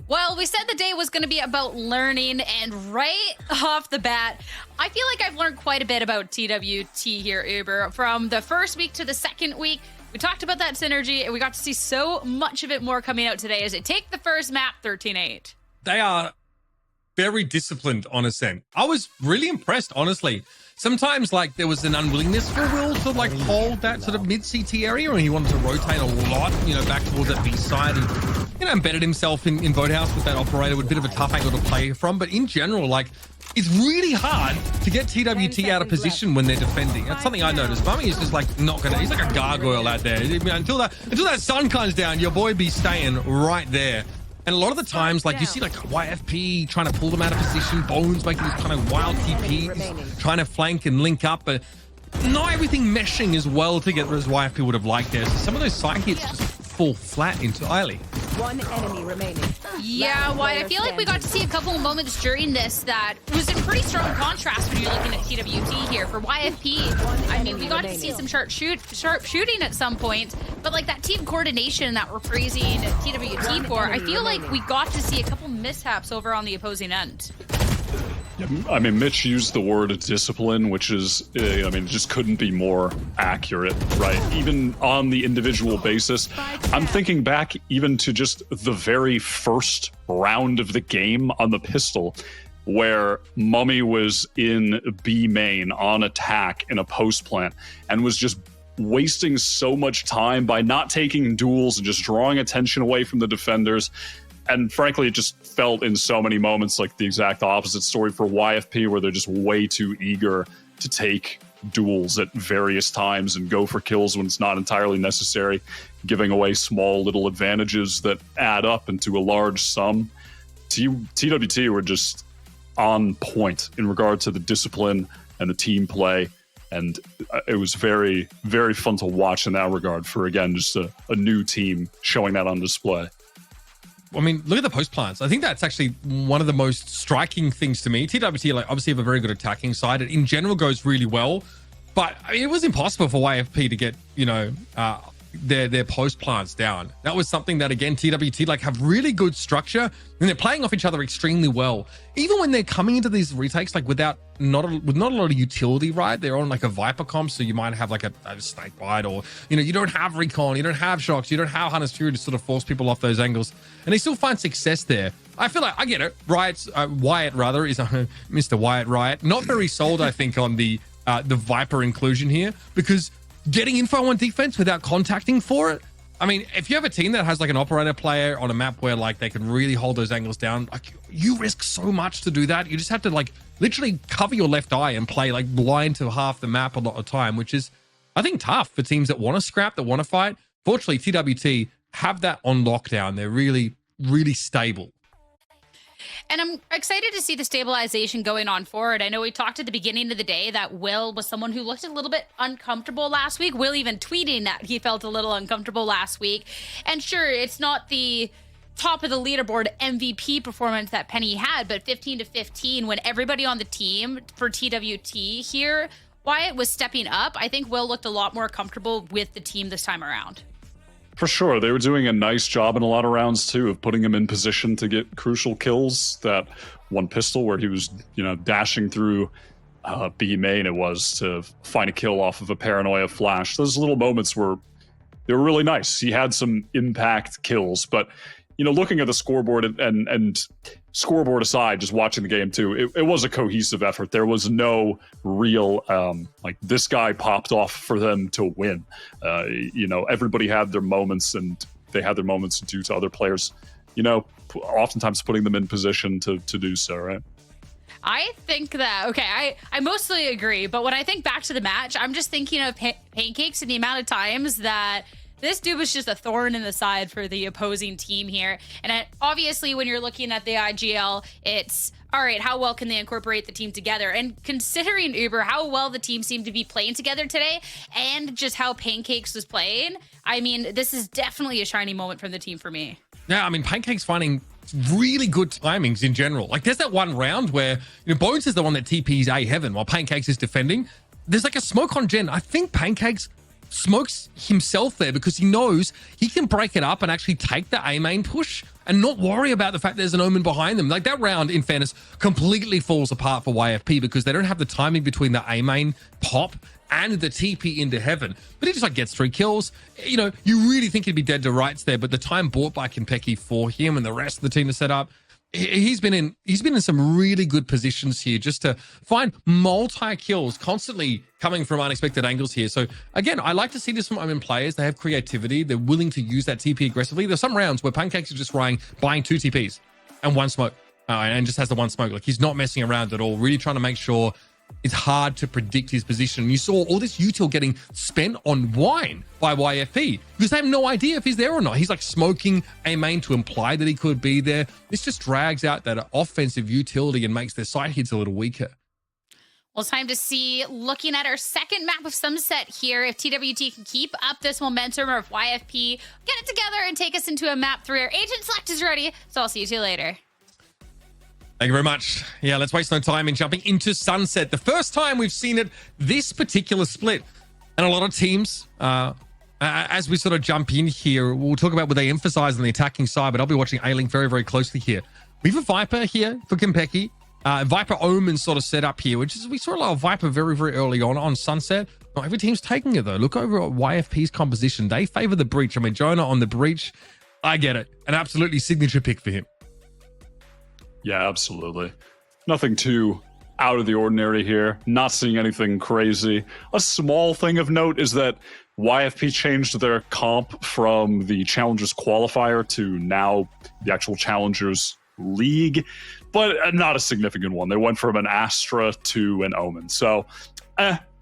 Well, we said the day was going to be about learning, and right off the bat, I feel like I've learned quite a bit about TWT here, Uber. From the first week to the second week, we talked about that synergy, and we got to see so much of it more coming out today as they take the first map 13-8. They are very disciplined on Ascent. I was really impressed, honestly. Sometimes, like, there was an unwillingness for Will to, like, hold that sort of mid-CT area, and he wanted to rotate a lot, you know, back towards that B side, and, you know, embedded himself in Boathouse with that operator with a bit of a tough angle to play from. But in general, like, it's really hard to get TWT out of position when they're defending. That's something I noticed. Mummy is just, like, not gonna, he's like a gargoyle out there. Until that sun comes down, your boy be staying right there. And a lot of the times, like, you see, like, YFP trying to pull them out of position, Bones making these kind of wild TPs, trying to flank and link up, but not everything meshing as well together as YFP would have liked there. So some of those side hits just fall flat entirely. One enemy remaining. Yeah, why I feel like we got to see a couple of moments during this that was in pretty strong contrast when you're looking at TWT here. For YFP, I mean, we got to see some sharp shooting at some point, but like that team coordination that we're praising TWT for, I feel like we got to see a couple mishaps over on the opposing end. I mean, Mitch used the word discipline, which is, I mean, it just couldn't be more accurate, right? Even on the individual basis, I'm thinking back even to just the very first round of the game on the pistol, where Mummy was in B main on attack in a post plant and was just wasting so much time by not taking duels and just drawing attention away from the defenders. And frankly, it just felt in so many moments like the exact opposite story for YFP, where they're just way too eager to take duels at various times and go for kills when it's not entirely necessary, giving away small little advantages that add up into a large sum. TWT were just on point in regard to the discipline and the team play. And it was very, very fun to watch in that regard for, again, just a new team showing that on display. I mean, look at the post plants. I think that's actually one of the most striking things to me. TWT, like, obviously have a very good attacking side. It in general goes really well, but I mean, it was impossible for YFP to get, you know, their post plants down. That was something that, again, TWT like have really good structure and they're playing off each other extremely well. Even when they're coming into these retakes, like with not a lot of utility, right? They're on like a Viper comp, so you might have like a snake bite, or, you know, you don't have recon, you don't have shocks, you don't have Hunter's Fury to sort of force people off those angles, and they still find success there. I feel like I get it. Wyatt rather is Mr. Wyatt Riot. Not very sold, I think, on the Viper inclusion here, because getting info on defense without contacting for it, I mean, if you have a team that has like an operator player on a map where like they can really hold those angles down, like you risk so much to do that. You just have to like literally cover your left eye and play like blind to half the map a lot of time, which is, I think, tough for teams that want to scrap, that want to fight. Fortunately, TWT have that on lockdown. They're really, really stable. And I'm excited to see the stabilization going on forward. I know we talked at the beginning of the day that Will was someone who looked a little bit uncomfortable last week. Will even tweeting that he felt a little uncomfortable last week. And sure, it's not the top of the leaderboard MVP performance that Penny had, but 15-15 when everybody on the team for TWT here, Wyatt was stepping up. I think Will looked a lot more comfortable with the team this time around. For sure. They were doing a nice job in a lot of rounds, too, of putting him in position to get crucial kills. That one pistol where he was, you know, dashing through B main, it was, to find a kill off of a paranoia flash. Those little moments were, they were really nice. He had some impact kills, but, you know, looking at the scoreboard and scoreboard aside, just watching the game too, it was a cohesive effort. There was no real, like, this guy popped off for them to win. You know, everybody had their moments, and they had their moments due to other players, you know, oftentimes putting them in position to do so, right? I think that, okay, I mostly agree, but when I think back to the match, I'm just thinking of Pancakes and the amount of times that this dude was just a thorn in the side for the opposing team here. And obviously, when you're looking at the IGL, it's, all right, how well can they incorporate the team together? And considering, Uber, how well the team seemed to be playing together today and just how Pancakes was playing, I mean, this is definitely a shining moment from the team for me. Yeah, I mean, Pancake's finding really good timings in general. Like, there's that one round where, you know, Bones is the one that TPs A heaven while Pancakes is defending. There's like a smoke on Gen. I think Pancakes smokes himself there because he knows he can break it up and actually take the A main push and not worry about the fact there's an Omen behind them. Like that round, in fairness, completely falls apart for YFP because they don't have the timing between the A main pop and the TP into heaven. But he just like gets 3 kills. You know, you really think he'd be dead to rights there, but the time bought by Konpeki for him and the rest of the team to set up, he's been in some really good positions here just to find multi kills constantly coming from unexpected angles here. So again, I like to see this from Omen players. They have creativity. They're willing to use that TP aggressively. There's some rounds where Pancakes is just buying 2 TPs and 1 smoke and just has the 1 smoke. Like he's not messing around at all, really trying to make sure it's hard to predict his position. You saw all this util getting spent on wine by YFP because they have no idea if he's there or not. He's like smoking a main to imply that he could be there. This just drags out that offensive utility and makes their side hits a little weaker. Well, it's time to see, looking at our second map of Sunset here, if TWT can keep up this momentum or if YFP get it together and take us into a map 3. Our agent select is ready, so I'll see you two later. Thank you very much. Yeah, let's waste no time in jumping into Sunset. The first time we've seen it, this particular split. And a lot of teams, as we sort of jump in here, we'll talk about what they emphasize on the attacking side, but I'll be watching A-Link very, very closely here. We have a Viper here for Konpeki. Viper Omen sort of set up here, which is, we saw a lot of Viper very, very early on Sunset. Not every team's taking it, though. Look over at YFP's composition. They favor the breach. I mean, Jonah on the breach, I get it. An absolutely signature pick for him. Yeah, absolutely. Nothing too out of the ordinary here. Not seeing anything crazy. A small thing of note is that YFP changed their comp from the Challengers qualifier to now the actual Challengers League, but not a significant one. They went from an Astra to an Omen. So,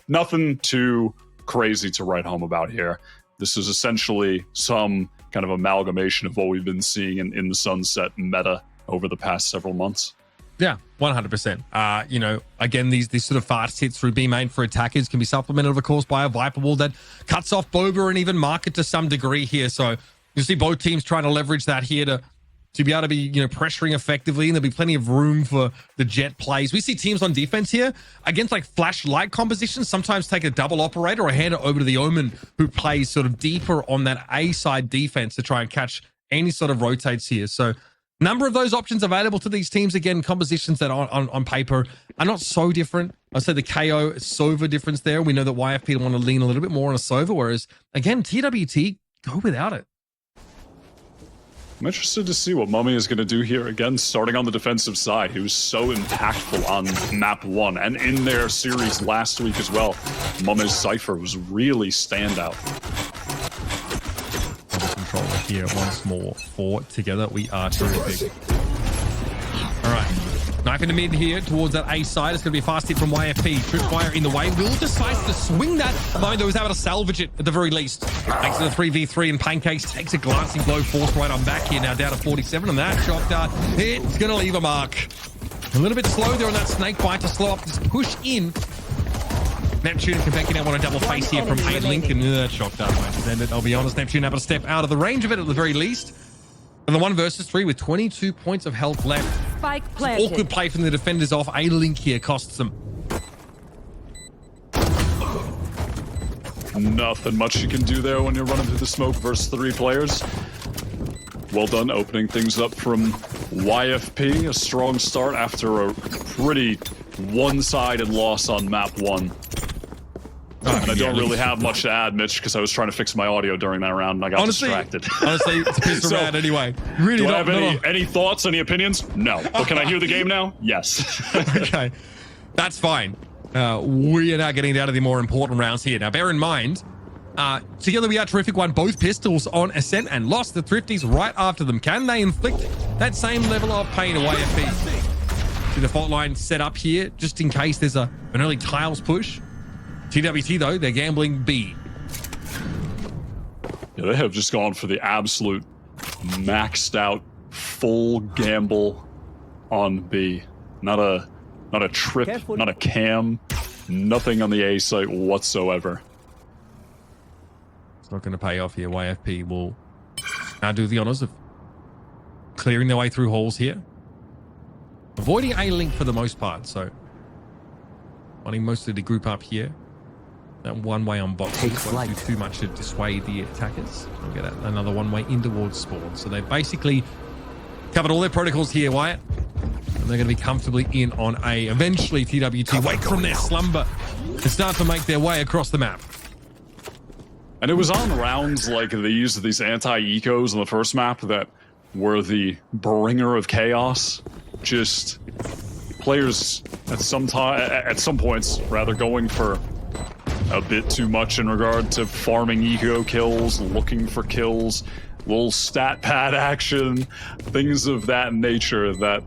nothing too crazy to write home about here. This is essentially some kind of amalgamation of what we've been seeing in the Sunset meta over the past several months. Yeah, 100%. You know, again, these sort of fast hits through B main for attackers can be supplemented, of course, by a Viper wall that cuts off Boba and even Market to some degree here. So you see both teams trying to leverage that here to be able to be, you know, pressuring effectively, and there'll be plenty of room for the jet plays. We see teams on defense here against like flashlight compositions sometimes take a double operator or hand it over to the Omen, who plays sort of deeper on that A side defense to try and catch any sort of rotates here. So number of those options available to these teams. Again, compositions that on paper are not so different. I'd say the KO Sova difference there. We know that YFP want to lean a little bit more on a Sova, whereas again, TWT go without it. I'm interested to see what Mummy is going to do here. Again, starting on the defensive side. He was so impactful on map 1 and in their series last week as well. Mummy's Cypher was really standout. Controller here once more for together. We are terrific. All right. Knife in the mid here towards that A side. It's going to be a fast hit from YFP. Tripwire in the way. Will decides to swing that. Mind though, was able to salvage it at the very least. Makes it a 3v3 and Pancakes takes a glancing blow. Forced right on back here now down to 47. And that shot dart, it's going to leave a mark. A little bit slow there on that snake bite to slow up this push in. Neptune and Konpeki now want a double face here from A-Link, and that shot dart won't send it. I'll be honest, Neptune able to step out of the range of it at the very least. And the 1 versus 3 with 22 points of health left. Spike planted. Awkward play from the defenders off. A-Link here costs them. Nothing much you can do there when you're running through the smoke versus 3 players. Well done opening things up from YFP. A strong start after a pretty one-sided loss on map 1. And I don't really have much to add, Mitch, because I was trying to fix my audio during that round and I got distracted. Honestly, it's a piece of rad anyway. Really, do I have any thoughts, any opinions? No. But can I hear the game now? Yes. Okay, that's fine. We are now getting down to the more important rounds here. Now, bear in mind, together we are terrific. Won both pistols on Ascent and lost the Thrifties right after them. Can they inflict that same level of pain to YFP? See the fault line set up here, just in case there's an early tiles push. TWT, though, they're gambling B. Yeah, they have just gone for the absolute maxed out full gamble on B. Not a trip, careful. Not a cam, nothing on the A site whatsoever. It's not going to pay off here. YFP will now do the honors of clearing their way through halls here. Avoiding A-Link for the most part, so wanting mostly to group up here. That one-way on box won't do too much to dissuade the attackers. We'll get another one-way in towards spawn. So they've basically covered all their protocols here, Wyatt. And they're going to be comfortably in on A. Eventually, TWT wake from their slumber and start to make their way across the map. And it was on rounds like these anti-ecos on the first map that were the bringer of chaos. Just players at some points rather going for a bit too much in regard to farming eco kills, looking for kills, little stat pad action, things of that nature that,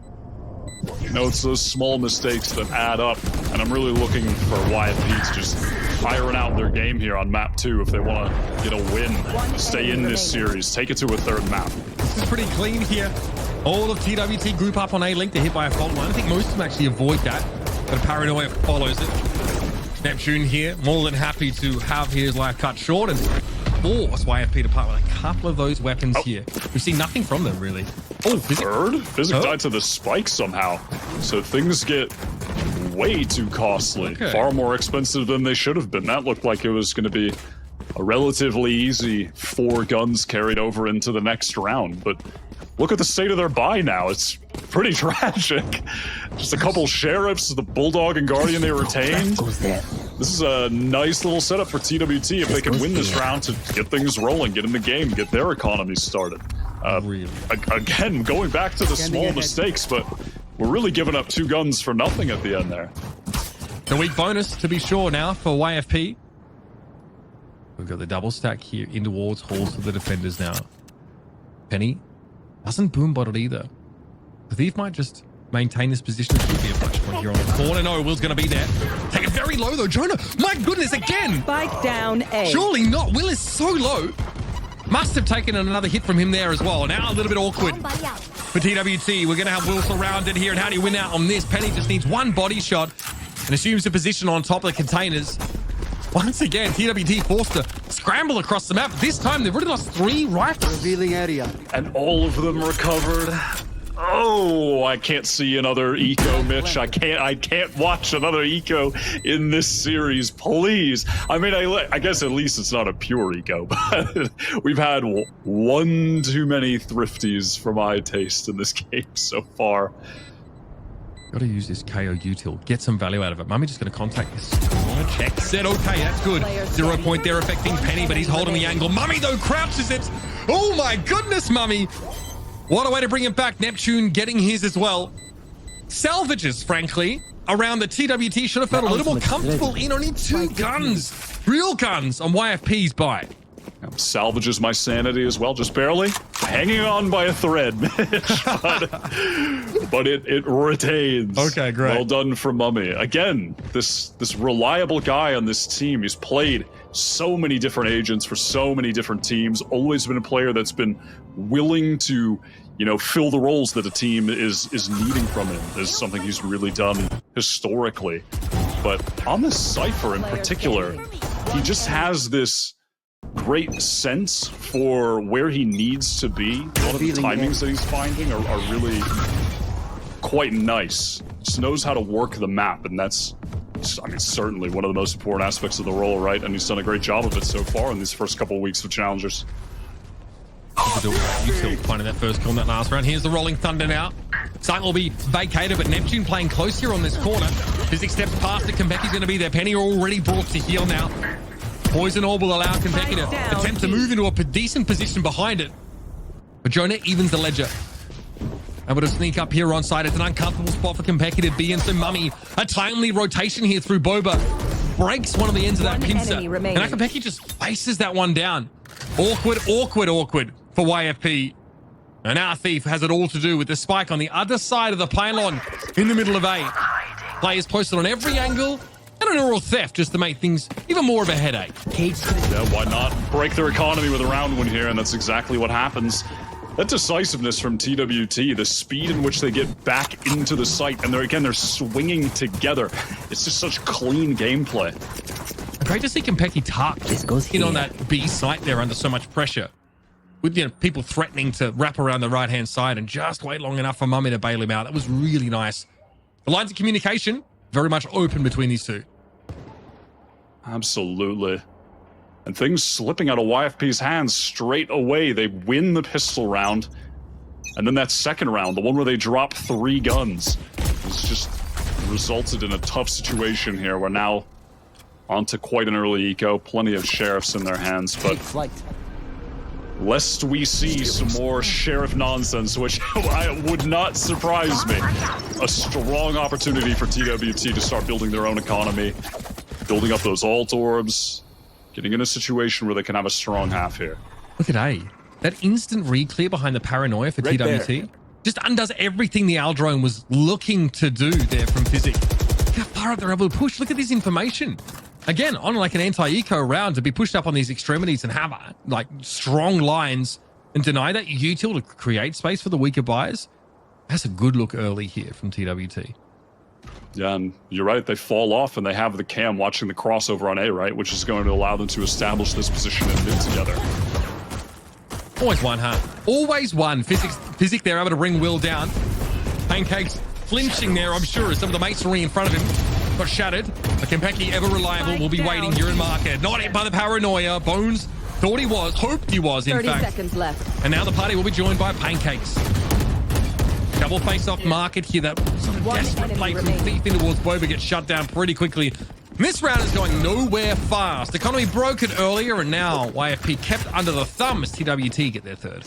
you know, it's those small mistakes that add up. And I'm really looking for YFP to just iron out their game here on map 2 if they want to get a win, stay in this series, take it to a third map. This is pretty clean here. All of TWT group up on A-Link. They're hit by a fault line. I think most of them actually avoid that, but Paranoia follows it. Neptune here, more than happy to have his life cut short and force YFP to part with a couple of those weapons here. We see nothing from them, really. Oh, Physic died to the spike somehow. So things get way too costly. Okay. Far more expensive than they should have been. That looked like it was going to be a relatively easy 4 guns carried over into the next round. But look at the state of their buy now. It's pretty tragic. Just a couple sheriffs, the Bulldog and Guardian they retained. This is a nice little setup for TWT if they can win this round to get things rolling, get in the game, get their economy started. Again, going back to the small mistakes, but we're really giving up 2 guns for nothing at the end there. The weak bonus, to be sure, now for YFP. We've got the double stack here in towards halls for the defenders now. Penny doesn't boombot it either. The Thief might just maintain this position. It could be a flash point here on the corner. No, Will's going to be there. Take it very low, though. Jonah, my goodness, again. Spike down A. Surely not. Will is so low. Must have taken another hit from him there as well. Now a little bit awkward for TWT. We're going to have Will surrounded here. And how do you win out on this? Penny just needs one body shot and assumes a position on top of the containers. Once again, TWT forced to scramble across the map. This time, they've already lost 3 rifles. Revealing area. And all of them recovered. Oh, I can't see another eco, Mitch. I can't watch another eco in this series, please. I mean, I guess at least it's not a pure eco, but we've had one too many thrifties for my taste in this game so far. Got to use this KO util. Get some value out of it. Mummy just going to contact this. Check. Set. Okay, that's good. 0 point there affecting Penny, but he's holding the angle. Mummy, though, crouches it. Oh, my goodness, Mummy. What a way to bring it back. Neptune getting his as well. Salvages, frankly, around the TWT. Should have felt a little more comfortable in only 2 guns. Real guns on YFP's buy. Salvages my sanity as well, just barely. Hanging on by a thread, Mitch. But it retains. Okay, great. Well done for Mummy. Again, this reliable guy on this team. He's played so many different agents for so many different teams. Always been a player that's been willing to, you know, fill the roles that a team is needing from him. Is something he's really done historically. But on this Cypher in particular, he just has this great sense for where he needs to be. A lot of the timings that he's finding are really quite nice. Just knows how to work the map, and that's, I mean, certainly one of the most important aspects of the role, right? And he's done a great job of it so far in these first couple of weeks of Challengers. Util finding that first kill in that last round. Here's the Rolling Thunder now. Site will be vacated, but Neptune playing close here on this corner. Physics steps past it. Konpeki's going to be there. Penny already brought to heal now. Poison Orb will allow Konpeki to attempt to move into a decent position behind it. But Jonah evens the ledger. Able to sneak up here on side. It's an uncomfortable spot for Konpeki to be in. So Mummy, a timely rotation here through Boba. Breaks one of the ends of that pincer. And Konpeki just faces that one down. Awkward for YFP. And our Thief has it all to do with the spike on the other side of the pylon in the middle of A. Players posted on every angle. And an oral theft just to make things even more of a headache. Yeah, why not break their economy with a round win here? And that's exactly what happens. That decisiveness from TWT, the speed in which they get back into the site, and they're swinging together. It's just such clean gameplay. Great to see Konpeki tucked in on that B site there under so much pressure. With, you know, people threatening to wrap around the right-hand side and just wait long enough for Mummy to bail him out. That was really nice. The lines of communication very much open between these two. Absolutely. And things slipping out of YFP's hands straight away. They win the pistol round. And then that second round, the one where they drop 3 guns, it's just resulted in a tough situation here. We're now onto quite an early eco, plenty of sheriffs in their hands, but lest we see some more sheriff nonsense, which would not surprise me. A strong opportunity for TWT to start building their own economy, building up those alt orbs, getting in a situation where they can have a strong half here. Look at A. That instant re-clear behind the paranoia for TWT just undoes everything the Aldrone was looking to do there from Physic. Look how far up they're able to push. Look at this information. Again, on like an anti-eco round, to be pushed up on these extremities and have like strong lines and deny that util to create space for the weaker buyers. That's a good look early here from TWT. Yeah, and you're right. They fall off and they have the cam watching the crossover on A, right? Which is going to allow them to establish this position and mid together. Always one, huh? Always one. Physic, they're able to bring Will down. Pancakes flinching there, I'm sure, as some of the masonry in front of him got shattered. But Kempeki, ever reliable, will be waiting here in market. Not hit by the paranoia. Bones thought he was, hoped he was, in 30 fact. seconds left. And now the party will be joined by Pancakes. Double face-off market here. That sort of desperate play from Thief in towards Boba gets shut down pretty quickly. And this round is going nowhere fast. Economy broke it earlier, and now YFP kept under the thumb as TWT get their third.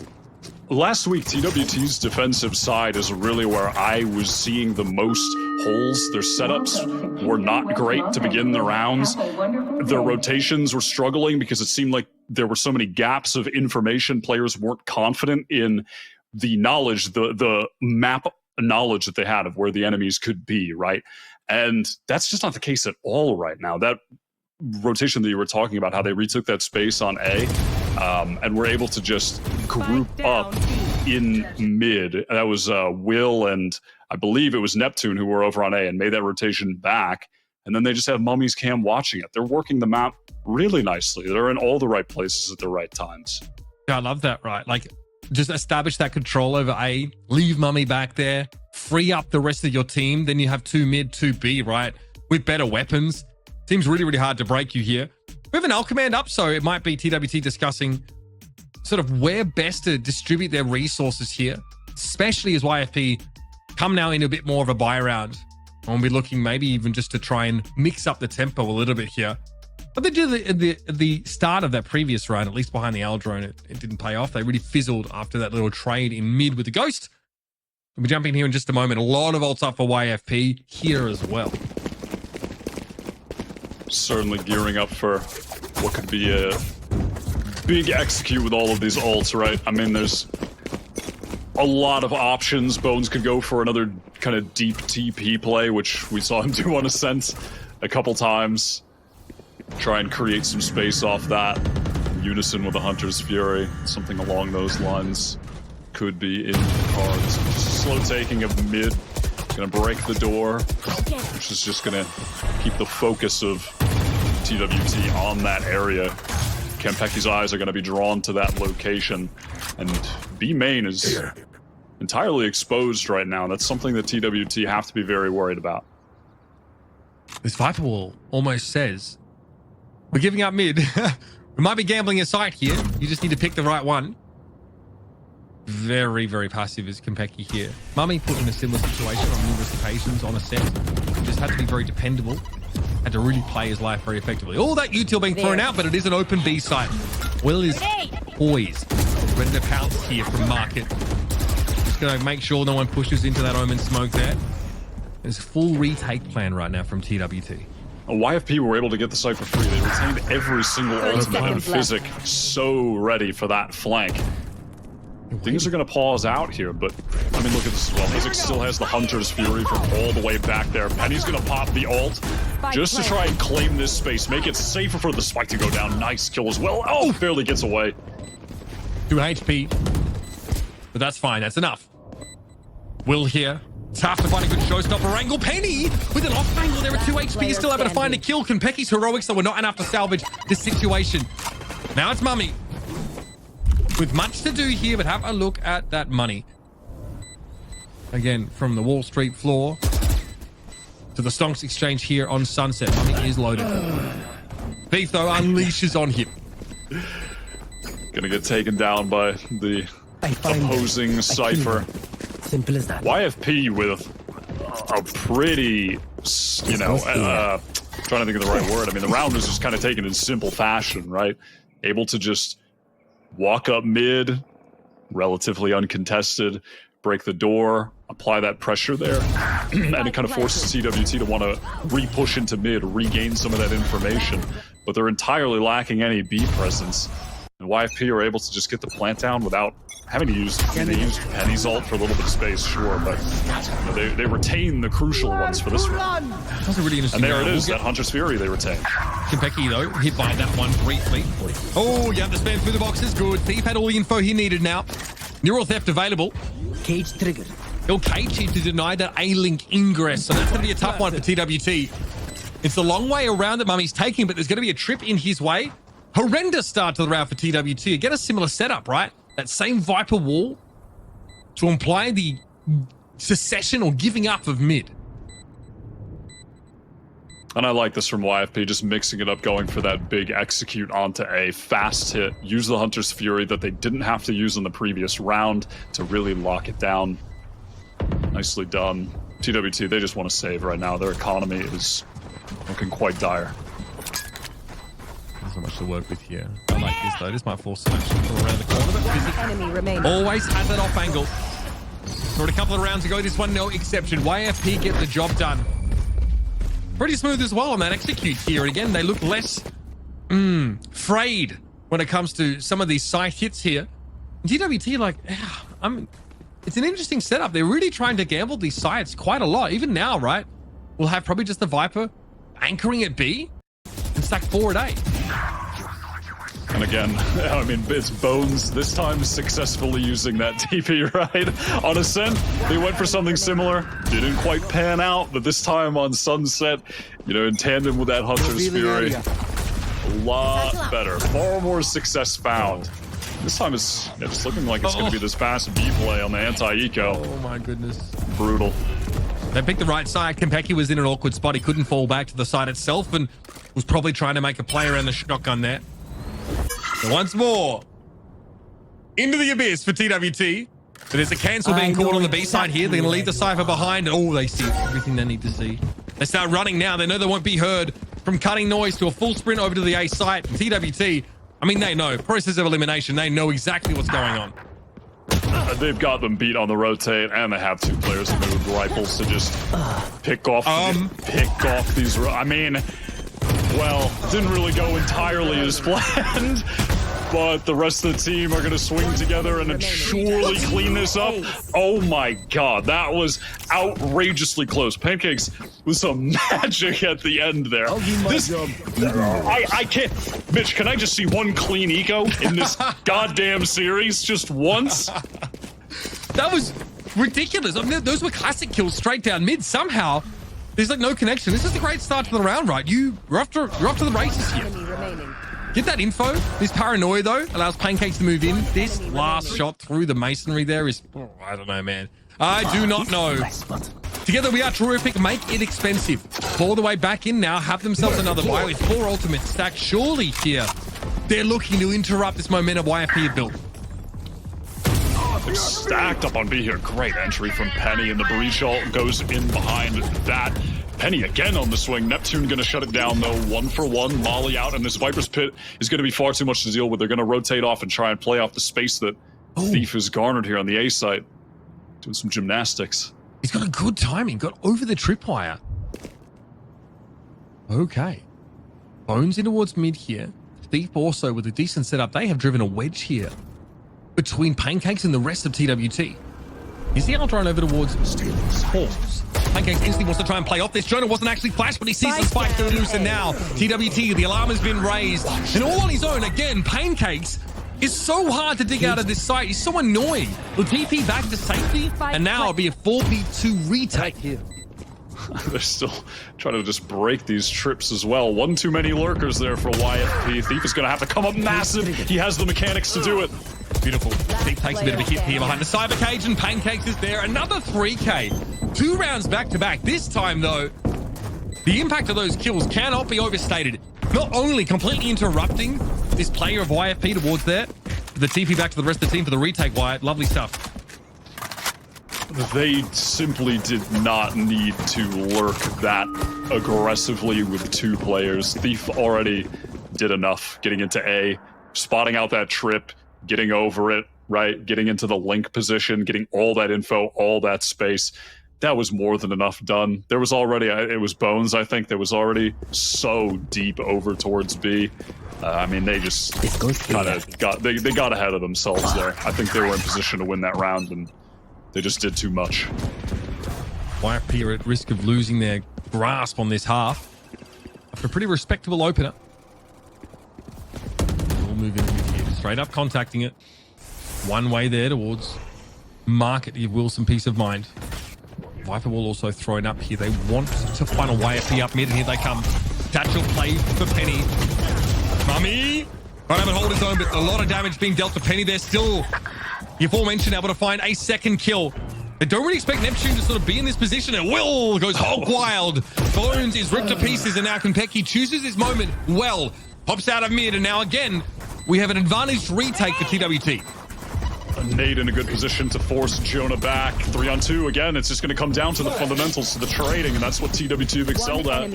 Last week, TWT's defensive side is really where I was seeing the most holes. Their setups were not great to begin the rounds. Their rotations were struggling because it seemed like there were so many gaps of information. Players weren't confident in the knowledge, the map knowledge that they had of where the enemies could be, right? And that's just not the case at all right now. That rotation that you were talking about, how they retook that space on A, and were able to just group up in mid. That was Will and I believe it was Neptune who were over on A and made that rotation back. And then they just have Mummy's Cam watching it. They're working the map really nicely. They're in all the right places at the right times. Yeah, I love that, right? Like, just establish that control over A, leave Mummy back there, free up the rest of your team. Then you have 2 mid, 2 B, right? With better weapons. Seems really, really hard to break you here. We have an L command up, so it might be TWT discussing sort of where best to distribute their resources here, especially as YFP come now into a bit more of a buy round. And we'll be looking maybe even just to try and mix up the tempo a little bit here. But they did at the start of that previous round, at least behind the Aldrone, it didn't pay off. They really fizzled after that little trade in mid with the Ghost. We'll be jumping here in just a moment. A lot of ults up for YFP here as well. Certainly gearing up for what could be a big execute with all of these ults, right? I mean, there's a lot of options. Bones could go for another kind of deep TP play, which we saw him do on Ascent a couple times. Try and create some space off that. Unison with the Hunter's Fury. Something along those lines could be in the cards. Just slow taking of mid. Gonna break the door, which is just gonna keep the focus of TWT on that area. Kempeki's eyes are gonna be drawn to that location. And B main is entirely exposed right now. That's something that TWT have to be very worried about. This Viper Wall almost says, we're giving up mid. We might be gambling a site here. You just need to pick the right one. Very, very passive is Kempeki here. Mummy put in a similar situation on numerous occasions on Ascent. He just had to be very dependable. Had to really play his life very effectively. All that util being thrown out, but it is an open B site. Will is poised. Ready to pounce here from market. Just going to make sure no one pushes into that Omen smoke there. There's a full retake plan right now from TWT. YFP were able to get the site for free. They retained every single ultimate, and Physic so ready for that flank. Things are going to pause out here, but I mean, look at this as well. Physic still has the Hunter's Fury from all the way back there. Penny's going to pop the ult just to try and claim this space, make it safer for the spike to go down. Nice kill as well. Oh, barely gets away. 2 HP, but that's fine. That's enough. Will here. Tough to find a good showstopper angle. Penny with an off angle there at 2 HP, still able to find a kill. Kempeki's heroics that were not enough to salvage this situation. Now it's Mummy. With much to do here, but have a look at that money. Again, from the Wall Street floor to the Stonks Exchange here on Sunset. Mummy is loaded. Thief, though, unleashes on him. Gonna get taken down by the opposing Cypher. Simple as that. YFP with a pretty, you know, trying to think of the right word. I mean, the round was just kind of taken in simple fashion, right? Able to just walk up mid, relatively uncontested, break the door, apply that pressure there, and it kind of forces TWT to want to re-push into mid, regain some of that information. But they're entirely lacking any B presence. And YFP are able to just get the plant down without having to use, I mean, they used Penny's ult for a little bit of space, sure, but you know, they retain the crucial ones for this round. That's a really interesting And there round. it is, that Hunter's Fury they retain. Konpeki, though, hit by that one briefly. Oh, yeah, the spam through the boxes. Good. Thief had all the info he needed now. Neural theft available. Cage triggered. He'll cage him to deny that A-Link ingress, so that's going to be a tough one for TWT. It's the long way around that Mummy's taking, but there's going to be a trip in his way. Horrendous start to the round for TWT. Again, a similar setup, right? That same Viper wall to imply the secession or giving up of mid. And I like this from YFP, just mixing it up, going for that big execute onto A, fast hit, use the Hunter's Fury that they didn't have to use in the previous round to really lock it down. Nicely done. TWT, they just want to save right now. Their economy is looking quite dire. There's not much to work with here. I like this, though. This might force some action from around the corner. But Visit Enemy remaining. always has that off angle. Got a couple of rounds to go. This one, no exception. YFP get the job done. Pretty smooth as well on that execute here. And again, they look less frayed when it comes to some of these side hits here. TWT, like, it's an interesting setup. They're really trying to gamble these sides quite a lot. Even now, right? We'll have probably just the Viper anchoring at B and stack 4 at A. And again, I mean, it's Bones this time successfully using that TP, right? On Ascent, they went for something similar. Didn't quite pan out, but this time on Sunset, you know, in tandem with that Hunter's Fury, a lot better. Far more success found. This time it's looking like it's going to be this fast B play on the anti-eco. Oh my goodness. Brutal. They picked the right side. Konpeki was in an awkward spot. He couldn't fall back to the side itself and was probably trying to make a play around the shotgun there. So once more, into the abyss for TWT. But there's a cancel being called on the B side here. They're going to leave the Cypher behind. Oh, they see everything they need to see. They start running now. They know they won't be heard. From cutting noise to a full sprint over to the A site. TWT, I mean, they know. Process of elimination. They know exactly what's going on. They've got them beat on the rotate, and they have 2 players in the rifles to just pick off these. I mean, well, didn't really go entirely as planned, but the rest of the team are going to swing together and then surely clean this up. Oh my god, that was outrageously close. Pancakes with some magic at the end there. I can't. Mitch, can I just see one clean eco in this goddamn series just once? That was ridiculous. I mean, those were classic kills straight down mid. Somehow, there's like no connection. This is a great start to the round, right? You're off to the races here. Enemy remaining. Get that info. This paranoia, though, allows Pancakes to move in. This last shot through the masonry there is... Oh, I don't know, man. I do not know. Together we are terrific. Make it expensive. Claw the way back in now. Have themselves another buy with 4 ultimates stacked. Surely here, they're looking to interrupt this momentum YFP have built. They're stacked up on B here. Great entry from Penny, and the breach ult goes in behind that. Penny again on the swing. Neptune going to shut it down, though. 1 for 1. Molly out, and this Viper's Pit is going to be far too much to deal with. They're going to rotate off and try and play off the space that Thief has garnered here on the A site. Doing some gymnastics. He's got a good timing. Got over the tripwire. Okay. Bones in towards mid here. Thief also with a decent setup. They have driven a wedge here between Pancakes and the rest of TWT. Is the outrun over towards Horse? Pancakes instantly wants to try and play off this. Jonah wasn't actually flashed, but he sees the spike go loose, and now TWT, the alarm has been raised. And all on his own, again, Pancakes is so hard to dig out of this site. He's so annoying. Will TP back to safety, and now it'll be a 4v2 retake here. They're still trying to just break these trips as well. One too many lurkers there for YFP. Thief is going to have to come up massive. He has the mechanics to do it. Beautiful. Thief takes a bit of a hit here behind the cyber cage, and Pancakes is there. Another 3K. 2 rounds back to back. This time, though, the impact of those kills cannot be overstated. not only completely interrupting this player of YFP towards there, the TP back to the rest of the team for the retake. Wyatt, lovely stuff. They simply did not need to lurk that aggressively with 2 players. Thief already did enough getting into A, spotting out that trip, getting over it, right? Getting into the link position, getting all that info, all that space. That was more than enough done. There was already, it was Bones, I think, that was already so deep over towards B. I mean, they just kind of they got ahead of themselves there. I think they were in position to win that round, and they just did too much. YFP are at risk of losing their grasp on this half after a pretty respectable opener. We'll move in here, straight up contacting it. One way there towards market, give Will some peace of mind. Viper will also throw it up here. They want to funnel YFP up mid, and here they come. Satchel play for Penny. Mummy! Can't have it hold his own, but a lot of damage being dealt to Penny. They're still, the aforementioned, able to find a second kill. They don't really expect Neptune to sort of be in this position, and Will goes hog wild. Bones is ripped to pieces, and now Konpeki chooses his moment well. Pops out of mid, and now again, we have an advantaged retake for TWT. Nade in a good position to force Jonah back. 3-on-2 again. It's just going to come down to the fundamentals, to the trading, and that's what TWT have excelled at.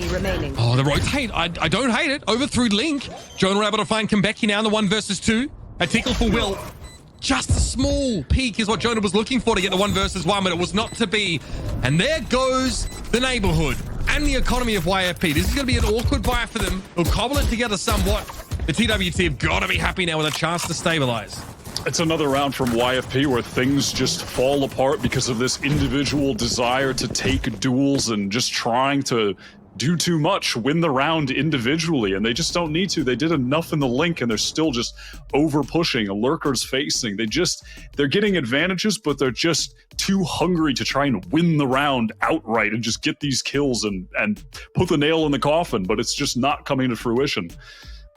Oh, the rotate. I don't hate it. Overthrew Link. Jonah able to find Konpeki now in the 1 versus 2. A tickle for Will. Just a small peak is what Jonah was looking for to get the 1 versus 1, but it was not to be. And there goes the neighborhood and the economy of YFP. This is going to be an awkward buy for them. They'll cobble it together somewhat. The TWT have got to be happy now with a chance to stabilize. It's another round from YFP where things just fall apart because of this individual desire to take duels and just trying to do too much, win the round individually, and they just don't need to. They did enough in the link, and they're still just over pushing. A lurker's facing. They're getting advantages, but they're just too hungry to try and win the round outright and just get these kills and put the nail in the coffin, but it's just not coming to fruition.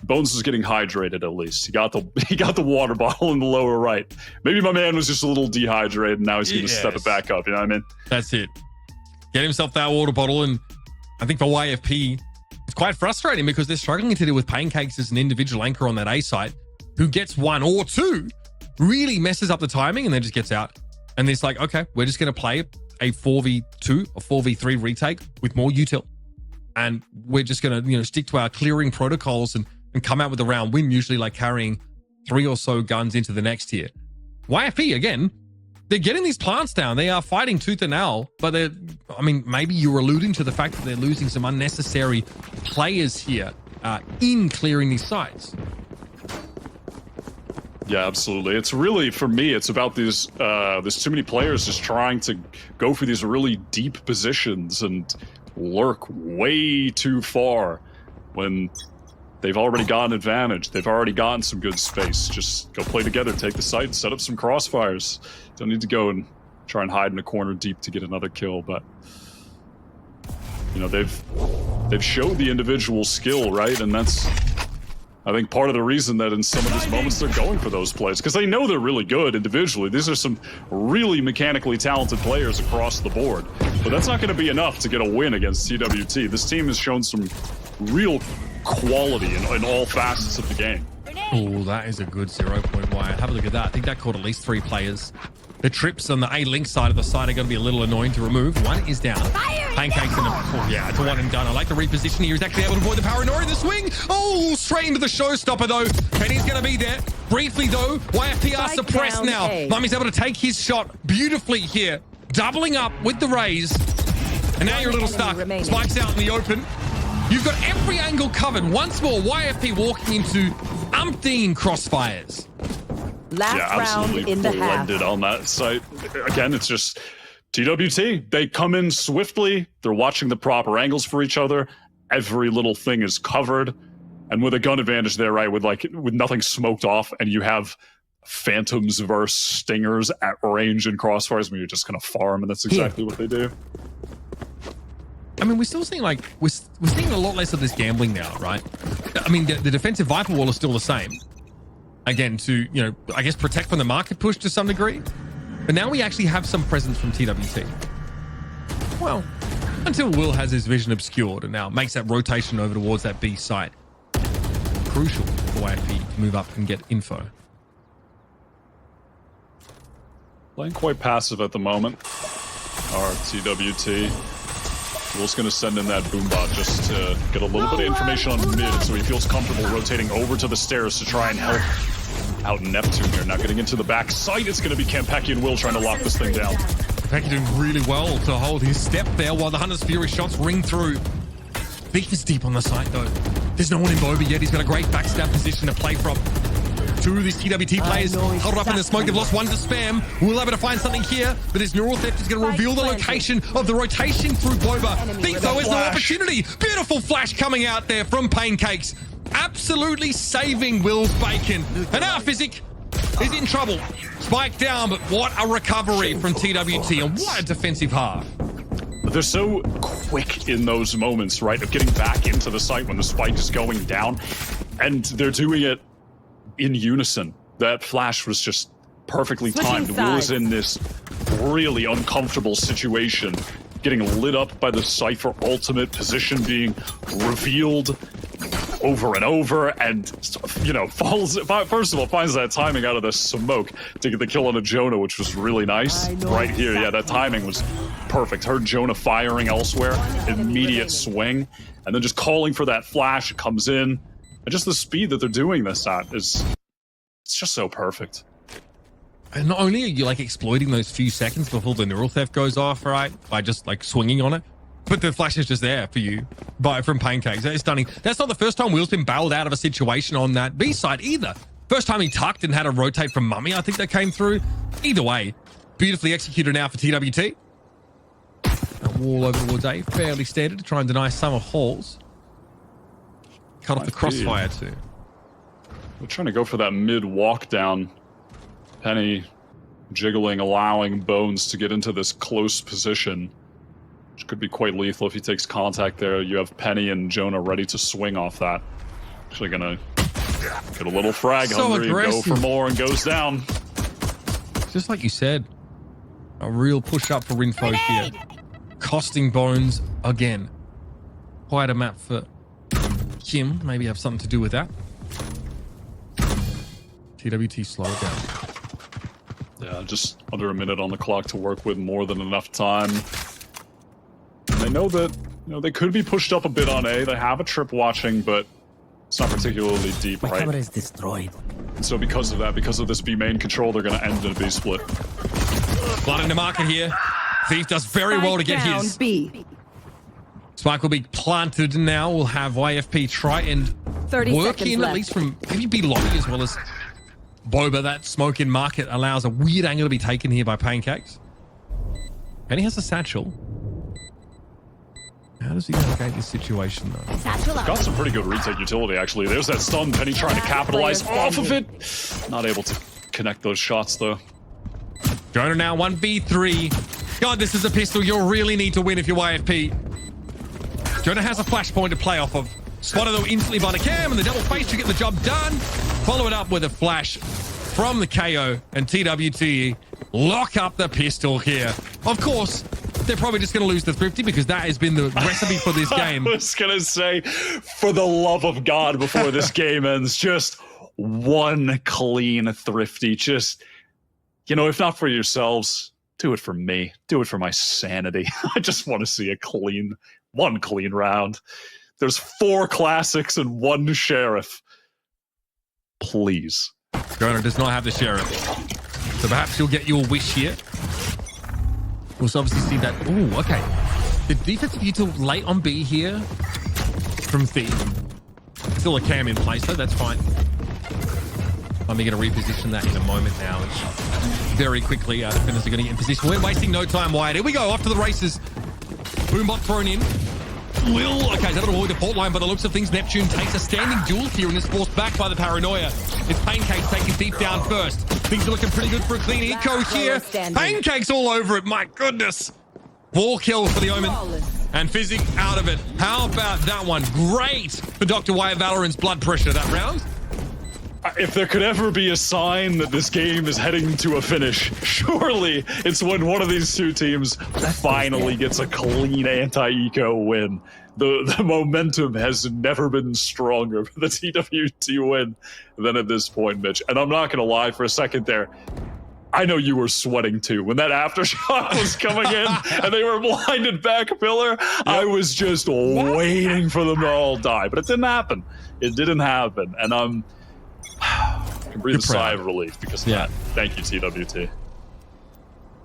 Bones is getting hydrated at least. He got the water bottle in the lower right. Maybe my man was just a little dehydrated, and now he's going to step it back up. You know what I mean? That's it. Get himself that water bottle, and I think for YFP, it's quite frustrating because they're struggling to deal with Pancakes as an individual anchor on that A site who gets 1 or 2, really messes up the timing, and then just gets out. And it's like, okay, we're just going to play a 4v2 or 4v3 retake with more util. And we're just going to, stick to our clearing protocols and come out with a round win, usually like carrying 3 or so guns into the next tier. YFP, again, they're getting these plants down. They are fighting tooth and nail, but maybe you're alluding to the fact that they're losing some unnecessary players here in clearing these sites. Yeah, absolutely. It's really, for me, it's about these, there's too many players just trying to go for these really deep positions and lurk way too far when they've already got an advantage. They've already gotten some good space. Just go play together, take the site, set up some crossfires. Don't need to go and try and hide in a corner deep to get another kill, but they've showed the individual skill, right? And that's, I think, part of the reason that in some of these moments they're going for those plays, because they know they're really good individually. These are some really mechanically talented players across the board, but that's not going to be enough to get a win against TWT. This team has shown some real quality in all facets of the game. Oh, that is a good 0-point wire. Have a look at that. I think that caught at least 3 players. The trips on the A-Link side of the site are going to be a little annoying to remove. 1 is down. Pancakes in it's a 1 and done. I like the reposition here. He's actually able to avoid the paranoia in the swing. Oh, straight into the showstopper, though. Penny's going to be there. Briefly, though, YFP are suppressed now. Mummy's able to take his shot beautifully here. Doubling up with the raise. And now you're a little stuck. Spikes out in the open. You've got every angle covered. Once more, YFP walking into umpteen crossfires. Last round in the half. Blended on that site. Again, it's just TWT. They come in swiftly. They're watching the proper angles for each other. Every little thing is covered. And with a gun advantage there, right, with nothing smoked off, and you have Phantoms versus Stingers at range and crossfires, I mean, you're just going to farm, and that's exactly what they do. I mean, we're still seeing we're seeing a lot less of this gambling now, right? I mean, the defensive Viper wall is still the same. Again, to, I guess protect from the market push to some degree. But now we actually have some presence from TWT. Well, until Will has his vision obscured and now makes that rotation over towards that B site. crucial for YFP to move up and get info. Playing quite passive at the moment. Our TWT. Will's going to send in that boombot just to get a little bit of information on mid, so he feels comfortable rotating over to the stairs to try and help out Neptune here. Now getting into the back site, it's going to be Campeki and Will trying to lock this thing down. Campeki doing really well to hold his step there while the Hunter's Fury shots ring through. Beef is deep on the site though. There's no one in Boba yet. He's got a great backstab position to play from. Two of these TWT players huddled up in the smoke. They've lost one to spam. We'll able to find something here, but his neural theft is going to reveal the location of the rotation through Boba. Beef though is no opportunity. Beautiful flash coming out there from Pancakes. Absolutely saving Will's bacon. And now Physic is in trouble. Spike down, but what a recovery from TWT, and what a defensive half. But they're so quick in those moments, right, of getting back into the site when the spike is going down, and they're doing it in unison. That flash was just perfectly timed. Will is in this really uncomfortable situation, getting lit up by the Cypher ultimate, position being revealed over and over, and, you know, falls, first of all, finds that timing out of the smoke to get the kill on a Jonah, which was really nice right here. Yeah, that timing was perfect. Heard Jonah firing elsewhere, immediate swing, and then just calling for that flash. It comes in, and just the speed that they're doing this at is, it's just so perfect. And not only are you like exploiting those few seconds before the neural theft goes off, right, by just like swinging on it, but the flash is just there for you from Pancakes. That is stunning. That's not the first time Will's been bailed out of a situation on that B side either. First time he tucked and had a rotate from Mummy, I think that came through. Either way, beautifully executed now for TWT. A wall over towards A, fairly standard to try and deny Summer Halls. Cut off the crossfire too. We're trying to go for that mid walk down. Penny jiggling, allowing Bones to get into this close position, which could be quite lethal if he takes contact there. You have Penny and Jonah ready to swing off that. Actually gonna get a little frag hungry, go for more, and goes down. Just like you said, a real push up for Rinfo here. Costing Bones again. Quite a map for Kim, maybe have something to do with that. TWT slow it down. Yeah, just under a minute on the clock to work with, more than enough time. And they know that, you know, they could be pushed up a bit on A. They have a trip watching, but it's not particularly deep, right? My camera is destroyed. And so because of that, because of this B main control, they're going to end in a B split. Blood in the market here. Thief does very well to get his. B. Spike will be planted now. We'll have YFP try and 30 work in, left. at least from maybe B lobby as well as Boba. That smoke in market allows a weird angle to be taken here by Pancakes. Penny has a satchel. How does he navigate this situation though? Got some pretty good retake utility, actually. There's that stun. Penny trying to capitalize off of it. Not able to connect those shots though. Jonah now 1v3. God, this is a pistol you'll really need to win if you're YFP. Jonah has a flashpoint to play off of. Spotted though instantly by the cam, and the double face to get the job done. Follow it up with a flash from the KO, and TWT lock up the pistol here. Of course, they're probably just going to lose the Thrifty because that has been the recipe for this game. I was going to say, for the love of God, before this game ends, just one clean Thrifty. Just, you know, if not for yourselves, do it for me. Do it for my sanity. I just want to see one clean round. There's 4 classics and 1 sheriff. Please. Jonah does not have the sheriff. So perhaps you'll get your wish here. We'll obviously see that. Ooh, okay. The defensive util late on B here from Thief. Still a cam in place though, that's fine. I'm going to reposition that in a moment now. Very quickly, defenders are going to get in position. We're wasting no time, Wyatt. Here we go, off to the races. Boombot thrown in. Will, okay, he's able to avoid the port line by the looks of things. Neptune takes a standing duel here and is forced back by the paranoia. It's Pancakes taking Thief down first. Things are looking pretty good for a clean eco here. Pancakes all over it, my goodness. 4 kills for the Omen. And Physic out of it. How about that one? Great for Dr. Wyatt VALORANT's blood pressure that round. If there could ever be a sign that this game is heading to a finish, surely it's when one of these two teams finally gets a clean anti-eco win. The momentum has never been stronger for the TWT win than at this point, Mitch. And I'm not going to lie for a second there. I know you were sweating too. When that aftershock was coming in and they were blinded back pillar, I was just waiting for them to all die. But it didn't happen. It didn't happen. And I can breathe a sigh of relief because of that. Thank you, TWT.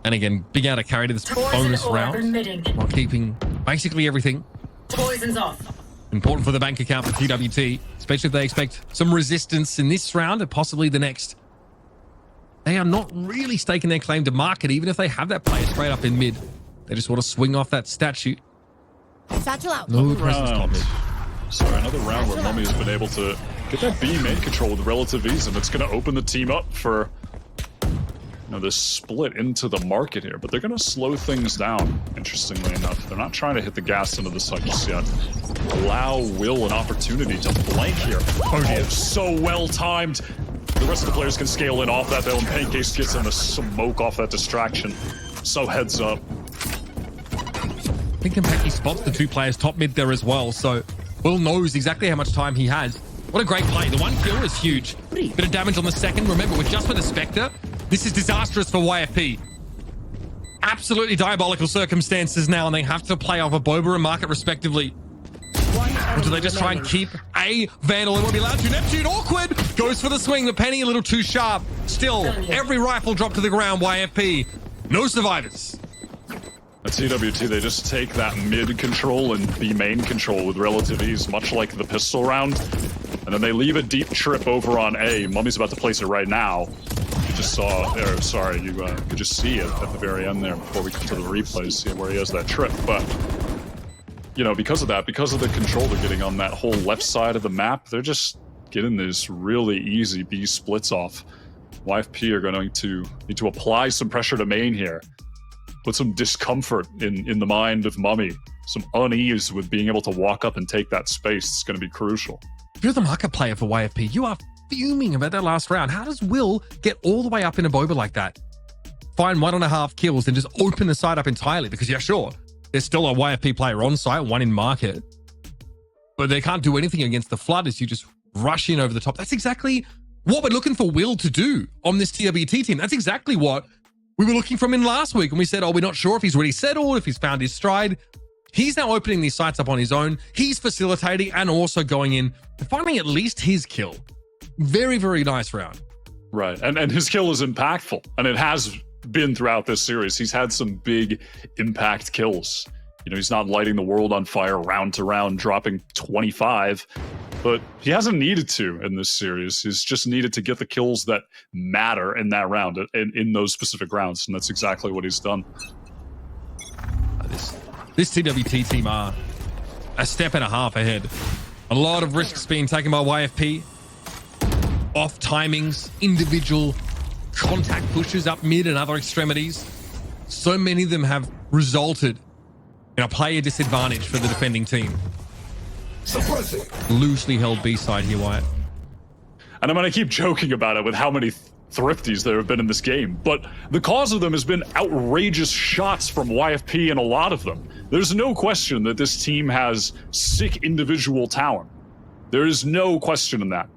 And again, being able to carry to this bonus round while keeping basically everything. Poison's off. Important for the bank account for TWT, especially if they expect some resistance in this round and possibly the next. They are not really staking their claim to market, even if they have that player straight up in mid. They just want to swing off that statue. Satchel out. No presence top mid. Sorry, another round where Mummy has been able to get that B main control with relative ease, and it's going to open the team up for this split into the market here. But they're going to slow things down, interestingly enough. They're not trying to hit the gas into the site just yet. Allow Will an opportunity to flank here. Oh, so well timed. The rest of the players can scale in off that, though, and Pancakes gets in the smoke off that distraction. So heads up. I think Impeki spots the two players top mid there as well, so Will knows exactly how much time he has. What a great play. The one kill is huge. Bit of damage on the second. Remember, with just with the Spectre, this is disastrous for YFP. Absolutely diabolical circumstances now, and they have to play off a Boba and Market respectively. Or do they just try and keep a Vandal? It won't be allowed to. Neptune, awkward. Goes for the swing, but Penny a little too sharp. Still, every rifle dropped to the ground, YFP. No survivors. At TWT, they just take that mid control and B main control with relative ease, much like the pistol round. And then they leave a deep trip over on A. Mummy's about to place it right now. You just saw, or sorry, you could just see it at the very end there before we come to the replays, see where he has that trip. But, because of that, because of the control they're getting on that whole left side of the map, they're just getting this really easy B splits off. YFP are going to need to apply some pressure to main here. Put some discomfort in the mind of Mummy. Some unease with being able to walk up and take that space. It's going to be crucial. If you're the market player for YFP, you are fuming about that last round. How does Will get all the way up in a Boba like that? Find 1.5 kills and just open the site up entirely because, yeah, sure, there's still a YFP player on site, one in market. But they can't do anything against the Flood as you just rush in over the top. That's exactly what we're looking for Will to do on this TWT team. That's exactly what we were looking from him last week, and we said, we're not sure if he's really settled, if he's found his stride. He's now opening these sites up on his own. He's facilitating and also going in and finding at least his kill. Very, very nice round. Right, and his kill is impactful, and it has been throughout this series. He's had some big impact kills. He's not lighting the world on fire round to round, dropping 25. But he hasn't needed to in this series. He's just needed to get the kills that matter in that round, in those specific rounds, and that's exactly what he's done. This TWT team are a step and a half ahead. A lot of risks being taken by YFP. Off timings, individual contact pushes up mid and other extremities. So many of them have resulted in a player disadvantage for the defending team. Loosely held B-side here, Wyatt. And I'm going to keep joking about it with how many thrifties there have been in this game, but the cause of them has been outrageous shots from YFP and a lot of them. There's no question that this team has sick individual talent. There is no question in that.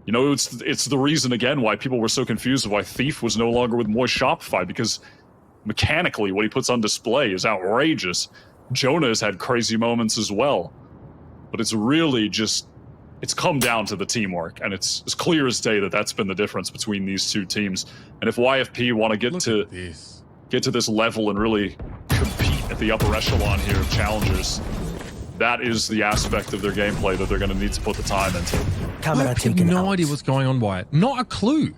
It's the reason, again, why people were so confused of why Thief was no longer with Moist Shopify, because mechanically what he puts on display is outrageous. Jonah has had crazy moments as well. But it's really just, it's come down to the teamwork, and it's as clear as day that that's been the difference between these two teams. And if YFP want to get to this level and really compete at the upper echelon here of Challengers, that is the aspect of their gameplay that they're going to need to put the time into. Camera I have taken no out. idea what's going on, Wyatt. Not a clue.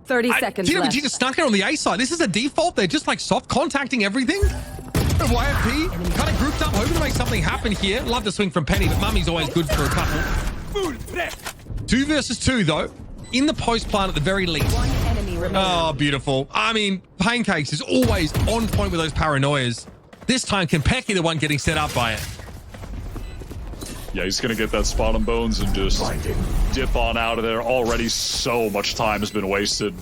30 seconds TWT left. just stuck it on the A side. This is a default. They're just like soft contacting everything. YFP kind of grouped up, hoping to make something happen here. Love the swing from Penny, but Mummy's always good for a couple. 2 versus 2, though. In the post plant at the very least. One enemy remaining. Oh, beautiful. I mean, Pancakes is always on point with those paranoias. This time, Konpeki the one getting set up by it. Yeah, he's going to get that spot on Bones and just dip on out of there. Already so much time has been wasted.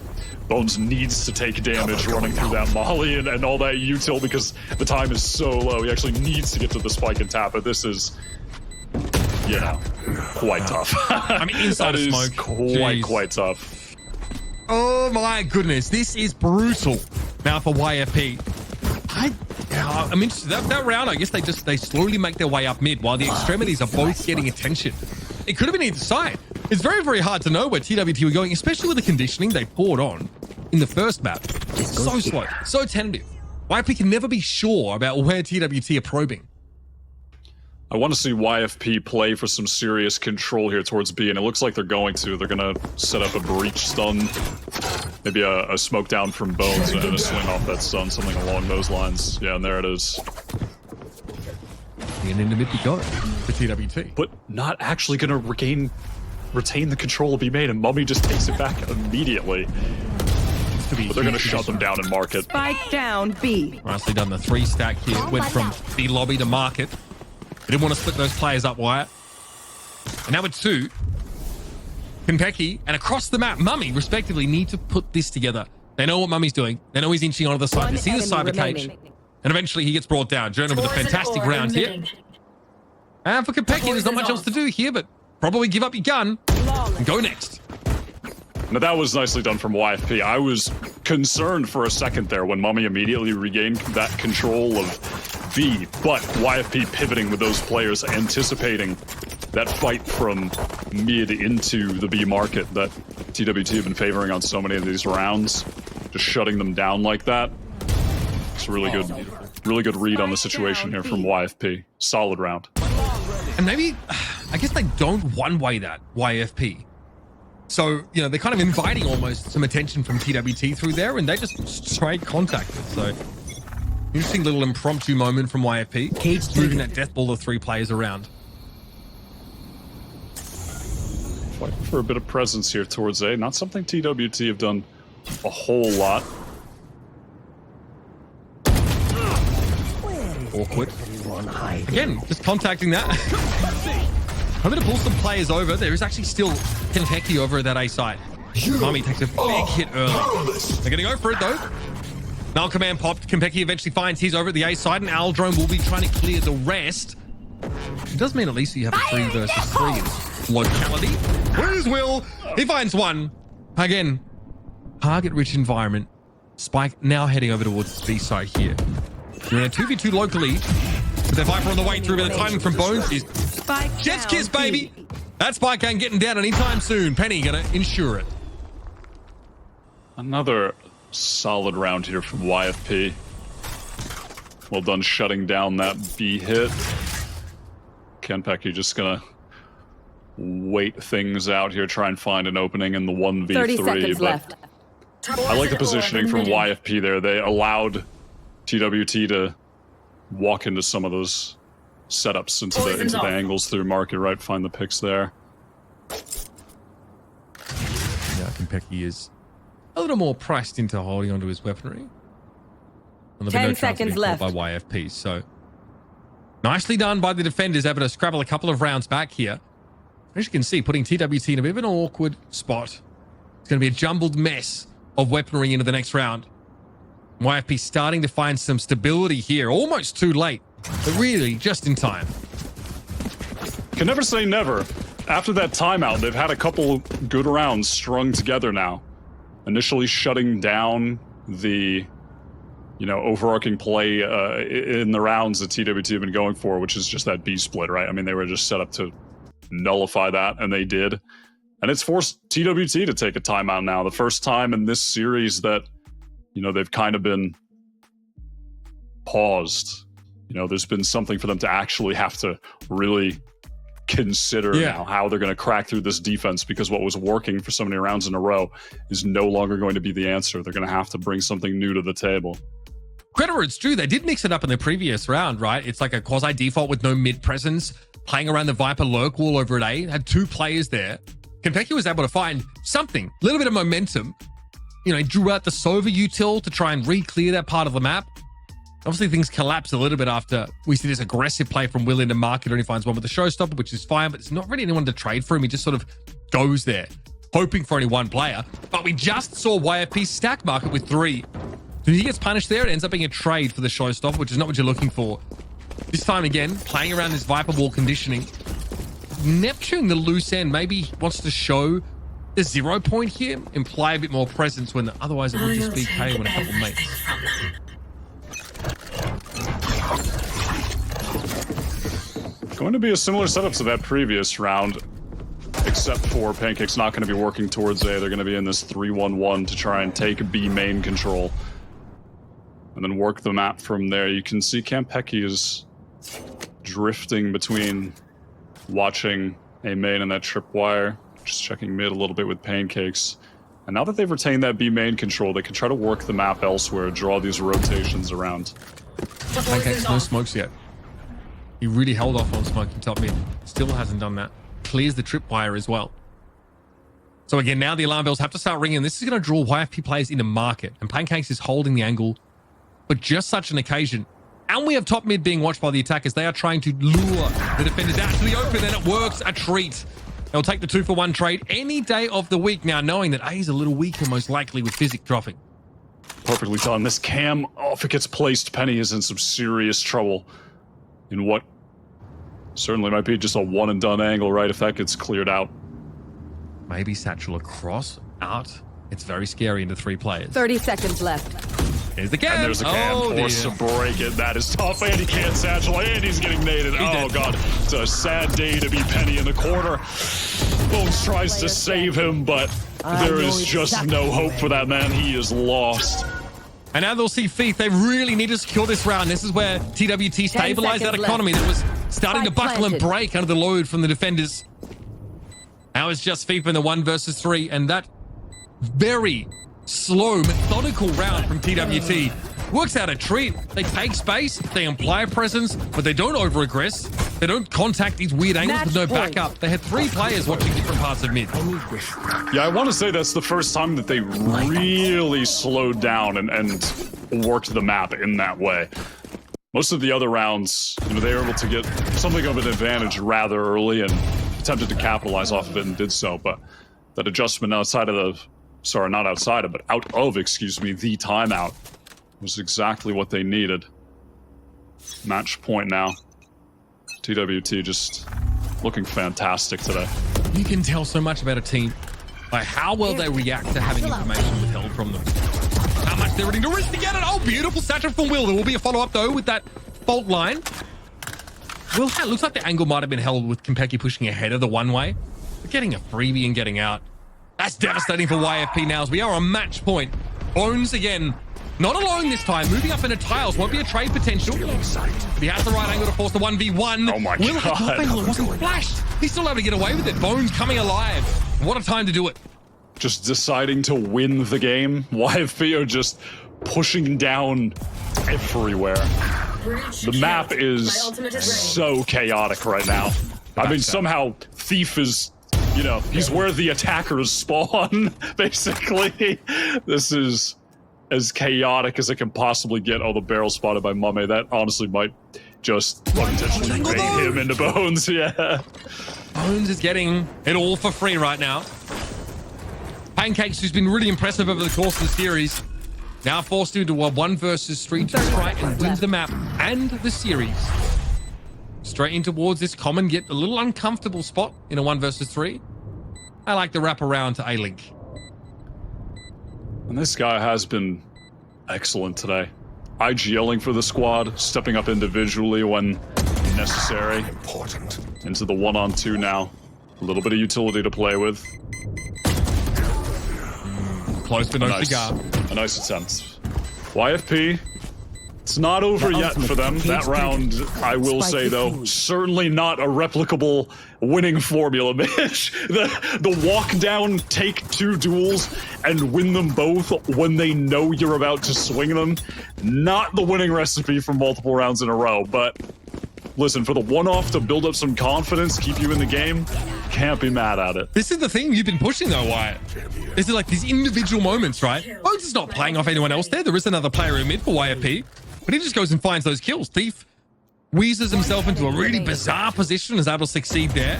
Bones needs to take damage running through that molly and all that util because the time is so low. He actually needs to get to the spike and tap, but this is, you know, quite tough. I mean, inside of smoke. Quite tough. Oh my goodness, this is brutal now for YFP. I'm interested. That round, I guess they slowly make their way up mid while the extremities are both getting attention. It could have been either side. It's very, very hard to know where TWT were going, especially with the conditioning they poured on in the first map. It's so slow, so tentative. YFP can never be sure about where TWT are probing. I want to see YFP play for some serious control here towards B, and it looks like they're going to. They're going to set up a breach stun, maybe a smoke down from Bones and a swing off that stun, something along those lines. Yeah, and there it is. And into mid we go for TWT. But not actually going to retain the control of B main, and Mummy just takes it back immediately. But they're going to shut them down and market. Spike down B. Nicely done. The 3-stack here went from B lobby to market. They didn't want to split those players up, Wyatt. And now with 2, Konpeki and across the map, Mummy, respectively, need to put this together. They know what Mummy's doing. They know he's inching onto the side. They see the cyber cage. And eventually he gets brought down. Journal with a fantastic round here. And for Konpeki, there's not much else to do here, but probably give up your gun and go next. Now that was nicely done from YFP. I was concerned for a second there when Mummy immediately regained that control of B, but YFP pivoting with those players, anticipating that fight from mid into the B market that TWT have been favoring on so many of these rounds, just shutting them down like that. It's a really good read on the situation here from YFP. Solid round. And maybe, I guess they don't one-way that, YFP. So, you know, they're kind of inviting almost some attention from TWT through there, and they just straight contacted. So, interesting little impromptu moment from YFP. Cage moving that death ball of 3 players around. Fighting for a bit of presence here towards A. Not something TWT have done a whole lot. Awkward. Again, just contacting that. Hoping to pull some players over. There is actually still Konpeki over at that A side. Mummy takes a big hit early. They're going to go for it, though. Null command popped. Konpeki eventually finds his over at the A side, and Aldrome will be trying to clear the rest. It does mean at least you have a 3 versus 3 in this locality. Where's Will? He finds one. Again, target-rich environment. Spike now heading over towards the B side here. You're in a 2v2 locally. With their Viper on the way through, but the timing from Bones is Jet's kiss, baby. That Spike ain't getting down anytime soon. Penny gonna ensure it. Another solid round here from YFP. Well done shutting down that B hit. Konpeki just gonna wait things out here, try and find an opening in the 1v3. 30 seconds left. I like the positioning from YFP there. They allowed TWT to walk into some of those setups into the angles through market, right? Find the picks there. Yeah, Konpeki is a little more pressed into holding onto his weaponry. And 10 seconds left by YFP. So nicely done by the defenders, able to scrabble a couple of rounds back here. As you can see, putting TWT in a bit of an awkward spot. It's going to be a jumbled mess of weaponry into the next round. YFP starting to find some stability here, almost too late, but really just in time. Can never say never. After that timeout, they've had a couple good rounds strung together now. Initially shutting down the, overarching play in the rounds that TWT have been going for, which is just that B split, right? I mean, they were just set up to nullify that, and they did. And it's forced TWT to take a timeout now. The first time in this series that they've kind of been paused. There's been something for them to actually have to really consider now how they're going to crack through this defense, because what was working for so many rounds in a row is no longer going to be the answer. They're going to have to bring something new to the table. Credit where it's due, they did mix it up in the previous round, right? It's like a quasi default with no mid presence, playing around the Viper lurk wall over at A. Had 2 players there. Konpeki was able to find something, a little bit of momentum. He drew out the Sova util to try and re-clear that part of the map. Obviously, things collapse a little bit after we see this aggressive play from Will into market. Only finds one with the showstopper, which is fine, but there's not really anyone to trade for him. He just sort of goes there, hoping for only one player. But we just saw YFP stack market with 3. So he gets punished there. It ends up being a trade for the showstopper, which is not what you're looking for. This time again, playing around this Viper wall conditioning. Neptune, the loose end, maybe wants to show the 0 point here, imply a bit more presence when otherwise it would just be KO and a couple mates. Going to be a similar setup to that previous round, except for Pancake's not going to be working towards A. They're going to be in this 3-1-1 to try and take B main control and then work the map from there. You can see Campeki is drifting between watching A main and that tripwire, just checking mid a little bit with Pancakes. And now that they've retained that B main control, they can try to work the map elsewhere, draw these rotations around. Pancakes, no smokes yet. He really held off on smoking top mid. Still hasn't done that. Clears the tripwire as well. So again, now the alarm bells have to start ringing. This is going to draw YFP players into market. And Pancakes is holding the angle for just such an occasion. And we have top mid being watched by the attackers. They are trying to lure the defenders out to the open, and it works a treat. They'll take the 2-for-1 trade any day of the week now, knowing that A is a little weaker, most likely, with Physic dropping. Perfectly done. This cam, if it gets placed, Penny is in some serious trouble in what certainly might be just a one-and-done angle, right, if that gets cleared out. Maybe Satchel across, out. It's very scary into 3 players. 30 seconds left. There's the cam. And there's a cam forced to break it. That is tough. And he can't Satchel. And he's getting naded. Oh, God. It's a sad day to be Penny in the corner. Bones tries to save him, but there is just no hope for that man. He is lost. And now they'll see Thief. They really need to secure this round. This is where TWT stabilized that economy that was starting to buckle and break under the load from the defenders. Now it's just Thief in the 1 versus 3. And that very slow, methodical round from TWT works out a treat. They take space, they imply a presence, but they don't over-aggress. They don't contact these weird angles with no backup. They had 3 players watching different parts of mid. Yeah, I want to say that's the first time that they really slowed down and worked the map in that way. Most of the other rounds, they were able to get something of an advantage rather early and attempted to capitalize off of it and did so, but that adjustment outside of the not outside of, but out of, the timeout was exactly what they needed. Match point now. TWT just looking fantastic today. You can tell so much about a team by how well they react to having information withheld from them. How much they're willing to risk to get it. Oh, beautiful satchel from Will. There will be a follow-up, though, with that fault line. Will, it looks like the angle might have been held with Campeki pushing ahead of the one-way. But getting a freebie and getting out. That's devastating for YFP now as we are on match point. Bones again, not alone this time, moving up into tiles. Won't be a trade potential. But he has the right angle to force the 1v1. Oh my Will God. wasn't flashed. He's still able to get away with it. Bones coming alive. What a time to do it. Just deciding to win the game. YFP are just pushing down everywhere. The map is so chaotic right now. I mean, somehow Thief is, he's where the attackers spawn, basically. This is as chaotic as it can possibly get. Oh, the barrel spotted by Mame. That honestly might just unintentionally bring him into Bones, yeah. Bones is getting it all for free right now. Pancakes, who's been really impressive over the course of the series, now forced into a 1 versus 3 to try and win the map and the series. Straight in towards this common, get a little uncomfortable spot in a 1 versus 3. I like the wrap around to A-Link. And this guy has been excellent today. IGLing for the squad, stepping up individually when necessary. Into the 1-on-2 now. A little bit of utility to play with. Close but no cigar. A nice attempt. YFP, it's not over yet for them. That round, I will say though, certainly not a replicable winning formula, Mitch. The walk down, take 2 duels, and win them both when they know you're about to swing them. Not the winning recipe for multiple rounds in a row, but listen, for the one-off to build up some confidence, keep you in the game, can't be mad at it. This is the thing you've been pushing though, Wyatt. This is like these individual moments, right? Bones is not playing off anyone else there. There is another player in mid for YFP. but he just goes and finds those kills. Thief wheezes himself into a really bizarre position, is able to succeed there.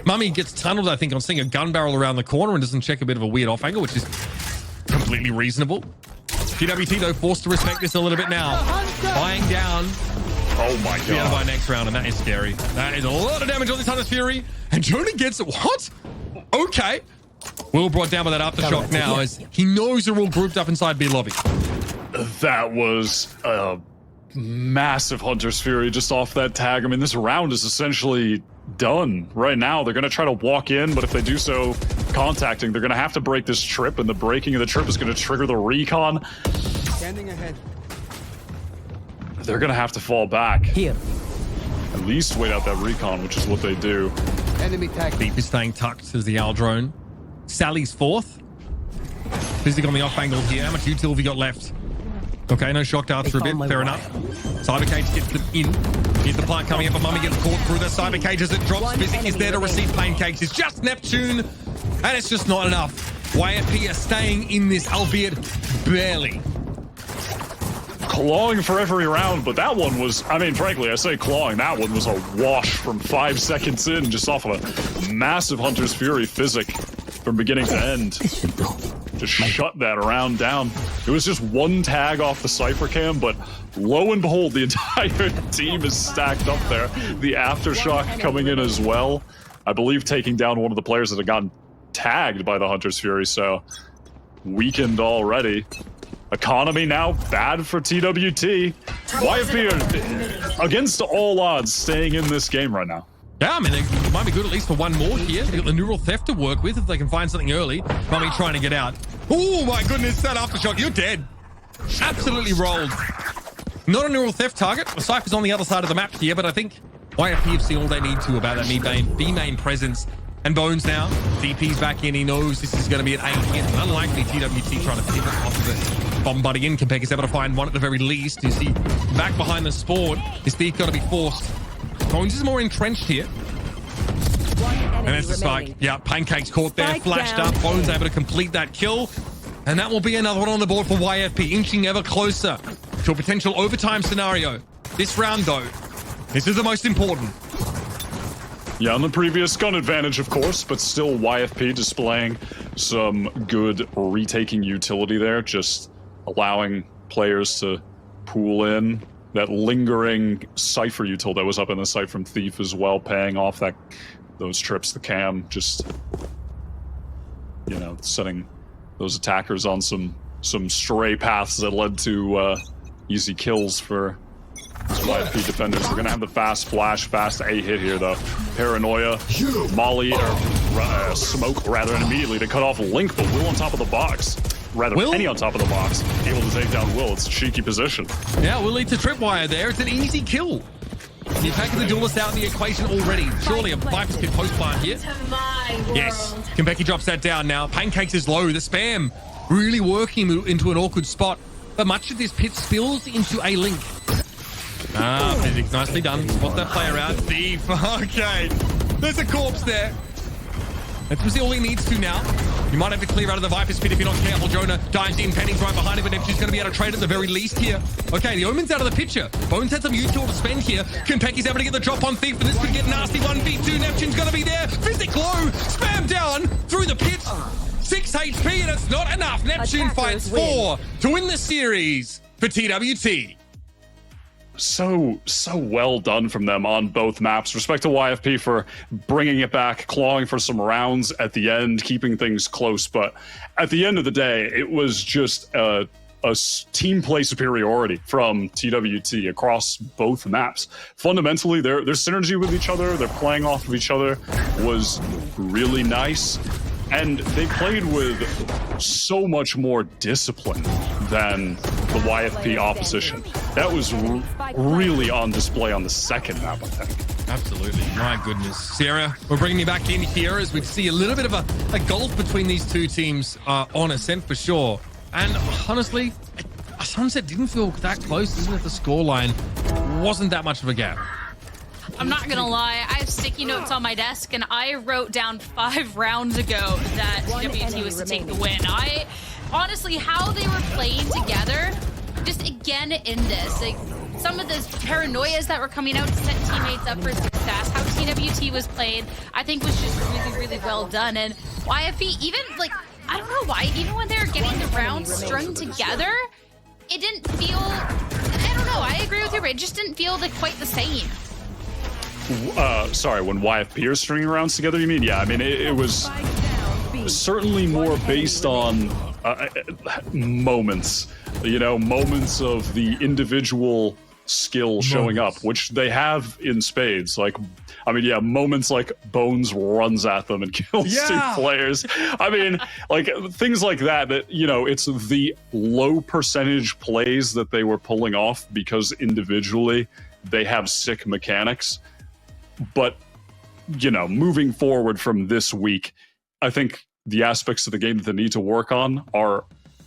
Mummy gets tunneled, I think, on seeing a gun barrel around the corner and doesn't check a bit of a weird off angle, which is completely reasonable. TWT, though, forced to respect this a little bit now. Buying down. Oh my Be out of our god. next round, and that is scary. That is a lot of damage on this Hunter's Fury. And Jonah gets it. What? Okay. Will brought down by that aftershock now as he knows they're all grouped up inside B lobby. That was a massive Hunter's Fury just off that tag. I mean, this round is essentially done right now. They're going to try to walk in, but if they do so contacting, they're going to have to break this trip, and the breaking of the trip is going to trigger the recon. Standing ahead. They're going to have to fall back. Here. At least wait out that recon, which is what they do. Enemy tag. Deep is staying tucked as the owl drone. Sally's fourth. Physic on the off angle here. How much util have we got left? Okay, no shock darts for a bit. Fair enough. Cyber cage gets them in. Here's the plant coming up, but Mummy gets caught through the cyber cage as it drops. Physic is there to receive pancakes. It's just Neptune, and it's just not enough. YFP are staying in this, albeit barely. Clawing for every round, but that one was, I mean, frankly, I say clawing, that one was a wash from 5 seconds in, just off of a massive Hunter's Fury physic from beginning to end. Just shut that round down. It was just one tag off the Cypher cam, but lo and behold, the entire team is stacked up there. The aftershock coming in as well. I believe taking down one of the players that had gotten tagged by the Hunter's Fury, so weakened already. Economy now bad for TWT. YFP are against all odds staying in this game right now. Yeah, I mean, it might be good at least for one more here. They've got the neural theft to work with if they can find something early. Mummy trying to get out. Oh my goodness, that aftershock, you're dead. Absolutely rolled. Not a neural theft target. The Cypher's on the other side of the map here, but I think YFP have seen all they need to about that B-main presence. And Bones now, DP's back in. He knows this is going to be an 8 hit. Unlikely TWT trying to pivot off of it. Bomb butting in. Kompek is able to find one at the very least. You see, back behind the spawn, his thief got to be forced. Bones is more entrenched here. And that's the spike. Yeah, Pancake's caught there, Spike flashed down. up. Bones able to complete that kill. And that will be another one on the board for YFP, inching ever closer to a potential overtime scenario. This round, though, this is the most important. Yeah, on the previous gun advantage, of course, but still YFP displaying some good retaking utility there, just allowing players to pool in. That lingering Cypher util that was up in the site from Thief as well, paying off those trips to cam, just, you know, setting those attackers on some stray paths that led to easy kills for these YFP defenders. They're gonna have the fast flash, fast A hit here though. Paranoia, Molly, or smoke rather, and immediately to cut off Link, but Will on top of the box. Rather, Will? Penny on top of the box, able to take down Will. It's a cheeky position. Yeah, we'll lead to Tripwire there. It's an easy kill. You're taking the duelist out of the equation already. Surely a Viper's Pit post plant here. Yes. Kompeki drops that down now. Pancakes is low. The spam really working into an awkward spot. But much of this pit spills into a Link. Ah, physics. Nicely done. Spot that player out. Thief. Okay. There's a corpse there. That's all he needs to now. You might have to clear out of the Viper's Pit if you're not careful. Jonah dives in. Penny's right behind him, but Neptune's going to be able to trade at the very least here. Okay, the Omen's out of the picture. Bones had some util to spend here. Konpeki's able to get the drop on Thief, and this could get nasty. 1v2. Neptune's going to be there. Physic low. Spam down through the pit. 6 HP, and it's not enough. Neptune fights 4 to win the series for TWT. So well done from them on both maps. Respect to YFP for bringing it back, clawing for some rounds at the end, keeping things close. But at the end of the day, it was just a team play superiority from TWT across both maps. Fundamentally, their synergy with each other, their playing off of each other was really nice. And they played with so much more discipline than the YFP opposition. That was really on display on the second map, I think. Absolutely. My goodness. Sarah, we're bringing you back in here as we see a little bit of a gulf between these two teams on Ascent for sure. And honestly, Sunset didn't feel that close, isn't it? The scoreline wasn't that much of a gap. I'm not gonna lie, I have sticky notes on my desk, and I wrote down 5 rounds ago that TWT was to take the win. Honestly, how they were playing together, just again in this, like some of the paranoias that were coming out to set teammates up for success, how TWT was played, I think was just really, really well done. And YFP, even like, I don't know why, even when they were getting the rounds strung together, it didn't feel, I don't know, I agree with you, but it just didn't feel like quite the same. Sorry, when YFP are stringing rounds together, you mean? Yeah, I mean, it was certainly more based on moments, you know, moments of the individual skill showing up, which they have in spades. Like, I mean, yeah, moments like Bones runs at them and kills two players. I mean, like things like that, you know, it's the low percentage plays that they were pulling off because individually they have sick mechanics. But, you know, moving forward from this week, I think the aspects of the game that they need to work on are,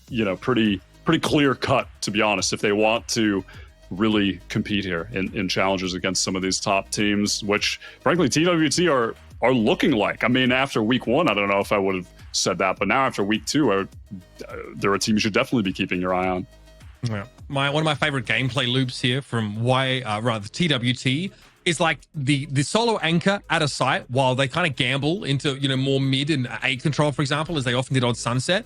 you know, pretty clear cut, to be honest, if they want to really compete here in challenges against some of these top teams, which frankly TWT are looking like. I mean, after week 1, I don't know if I would have said that, but now after week 2, they're a team you should definitely be keeping your eye on. Yeah. One of my favorite gameplay loops here from TWT is like the solo anchor at a site while they kind of gamble into, you know, more mid and A control, for example, as they often did on Sunset.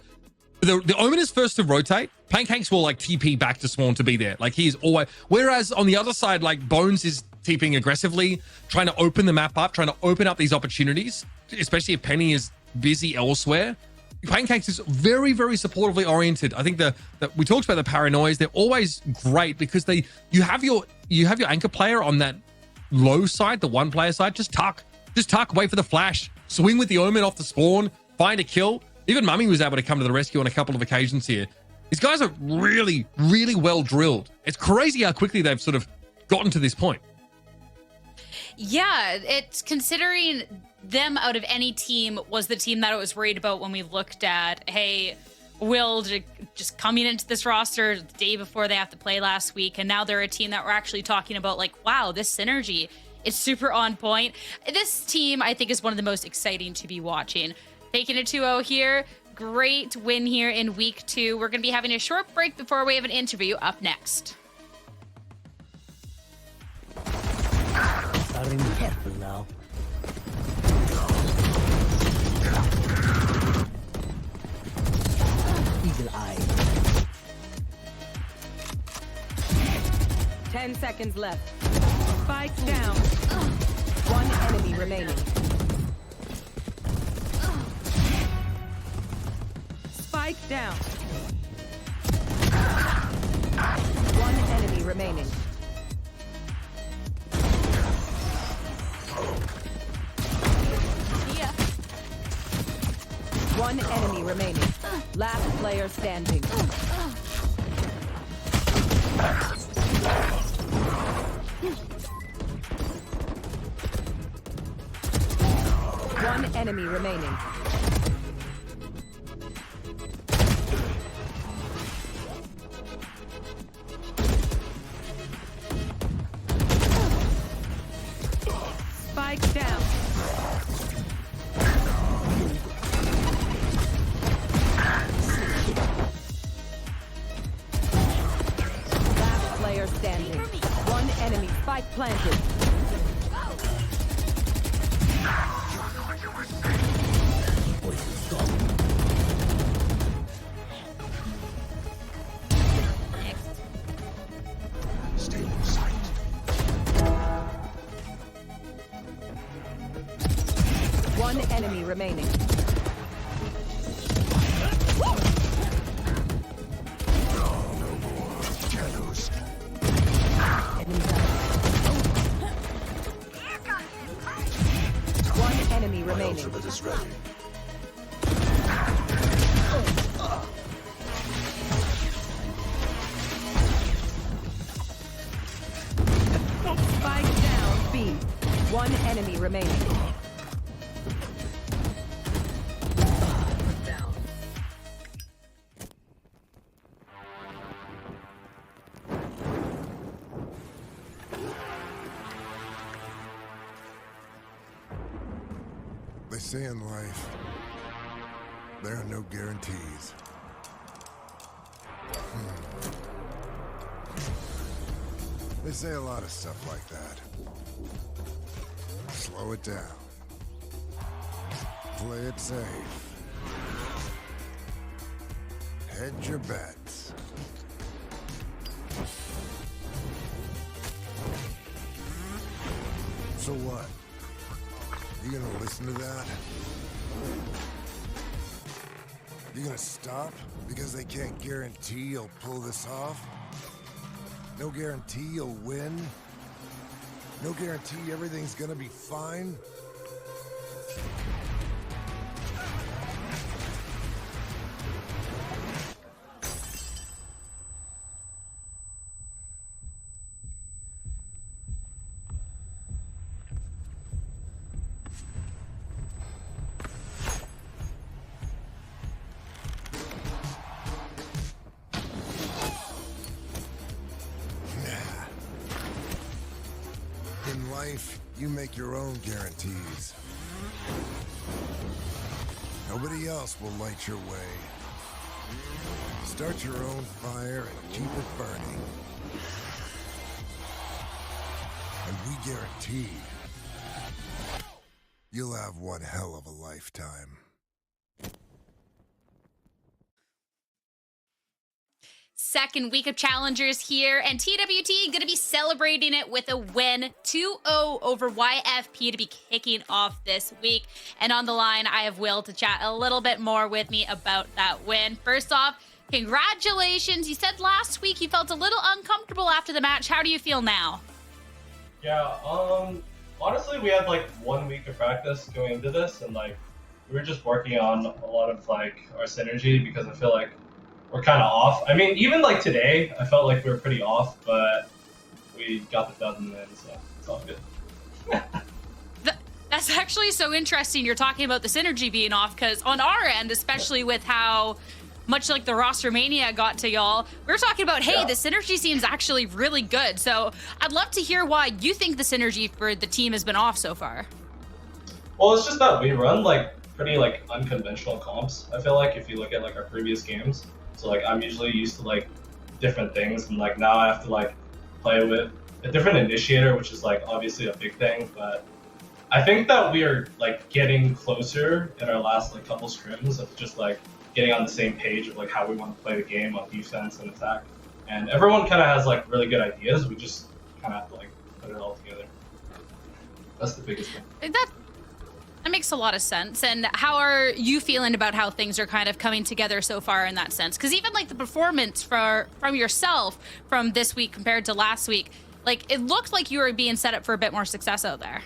The Omen is first to rotate. Pancakes will like TP back to spawn to be there. Like he's always, whereas on the other side, like Bones is TPing aggressively, trying to open the map up, trying to open up these opportunities, especially if Penny is busy elsewhere. Pancakes is very, very supportively oriented. I think that we talked about the paranoias. They're always great because you have your anchor player on that low side, the one player side. Just tuck, wait for the flash, swing with the Omen off the spawn, find a kill. Even Mummy was able to come to the rescue on a couple of occasions here. These guys are really, really well drilled. It's crazy how quickly they've sort of gotten to this point. Yeah, it's considering them out of any team was the team that I was worried about when we looked at, hey, Will just coming into this roster the day before they have to play last week. And now they're a team that we're actually talking about like, wow, this synergy is super on point. This team, I think, is one of the most exciting to be watching. Taking a 2-0 here. Great win here in week 2. We're going to be having a short break before we have an interview up next. Gotta be careful now. Eagle eye. 10 seconds left. Spike down. One enemy remaining. Spike down. One enemy remaining. One enemy remaining. Last player standing. One enemy remaining. Spike down. Last player standing. One enemy. Spike planted. One enemy remaining. One enemy remaining. Spike down B. One enemy remaining. They say in life, there are no guarantees. say a lot of stuff like that. Slow it down. Play it safe. Hedge your bets. So what? You gonna listen to that? You gonna stop because they can't guarantee you'll pull this off? No guarantee you'll win? No guarantee everything's gonna be fine? In life, you make your own guarantees. Nobody else will light your way. Start your own fire and keep it burning. And we guarantee you'll have one hell of a lifetime. Second week of Challengers here, and TWT going to be celebrating it with a win 2-0 over YFP to be kicking off this week. And on the line, I have Will to chat a little bit more with me about that win. First off, congratulations. You said last week you felt a little uncomfortable after the match. How do you feel now? Yeah, honestly, we had like 1 week of practice going into this, and like we were just working on a lot of like our synergy because I feel like we're kind of off. I mean, even like today, I felt like we were pretty off, but we got the dub in the end, so it's all good. That's actually so interesting. You're talking about the synergy being off, because on our end, especially with how much like the roster mania got to y'all, we're talking about, hey, the synergy seems actually really good. So I'd love to hear why you think the synergy for the team has been off so far. Well, it's just that we run like pretty like unconventional comps. I feel like if you look at like our previous games. So like I'm usually used to like different things, and like now I have to like play with a different initiator, which is like obviously a big thing. But I think that we are like getting closer in our last like couple scrims of just like getting on the same page of like how we want to play the game on defense and attack. And everyone kind of has like really good ideas. We just kind of have to like put it all together. That's the biggest thing. That makes a lot of sense. And how are you feeling about how things are kind of coming together so far in that sense? Because even like the performance from yourself from this week compared to last week, like it looked like you were being set up for a bit more success out there.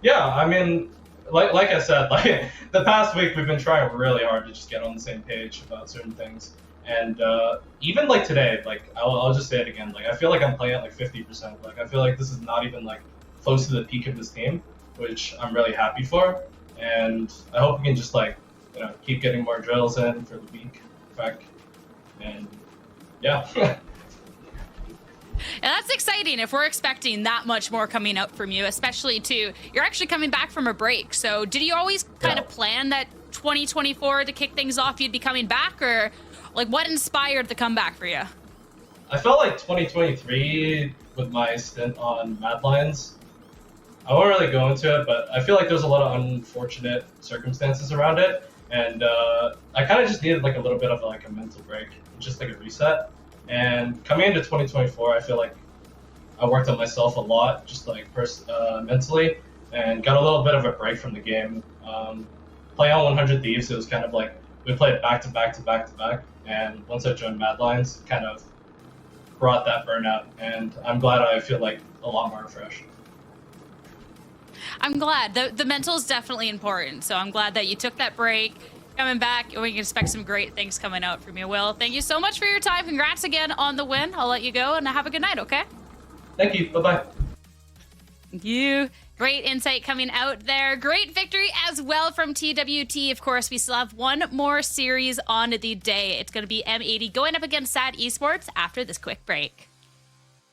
Yeah, I mean, like I said, like the past week we've been trying really hard to just get on the same page about certain things. And even like today, like I'll just say it again, like I feel like I'm playing at like 50%. Like I feel like this is not even like close to the peak of this game, which I'm really happy for, and I hope we can just like, you know, keep getting more drills in for the week back, and yeah. And that's exciting if we're expecting that much more coming out from you, especially too, you're actually coming back from a break. So did you always kind of plan that 2024 to kick things off you'd be coming back, or like what inspired the comeback for you? I felt like 2023 with my stint on Mad Lions, I won't really go into it, but I feel like there's a lot of unfortunate circumstances around it, and I kind of just needed like a little bit of like a mental break, just like a reset. And coming into 2024, I feel like I worked on myself a lot, just like mentally, and got a little bit of a break from the game. Playing on 100 Thieves, it was kind of like we played back to back to back to back, and once I joined Mad Lions, it kind of brought that burnout, and I'm glad I feel like a lot more refreshed. I'm glad. The mental is definitely important. So I'm glad that you took that break, coming back, and we can expect some great things coming out from you, Will. Thank you so much for your time. Congrats again on the win. I'll let you go and have a good night, okay? Thank you. Bye-bye. Thank you. Great insight coming out there. Great victory as well from TWT. Of course, we still have one more series on the day. It's going to be M80 going up against VCT Esports after this quick break.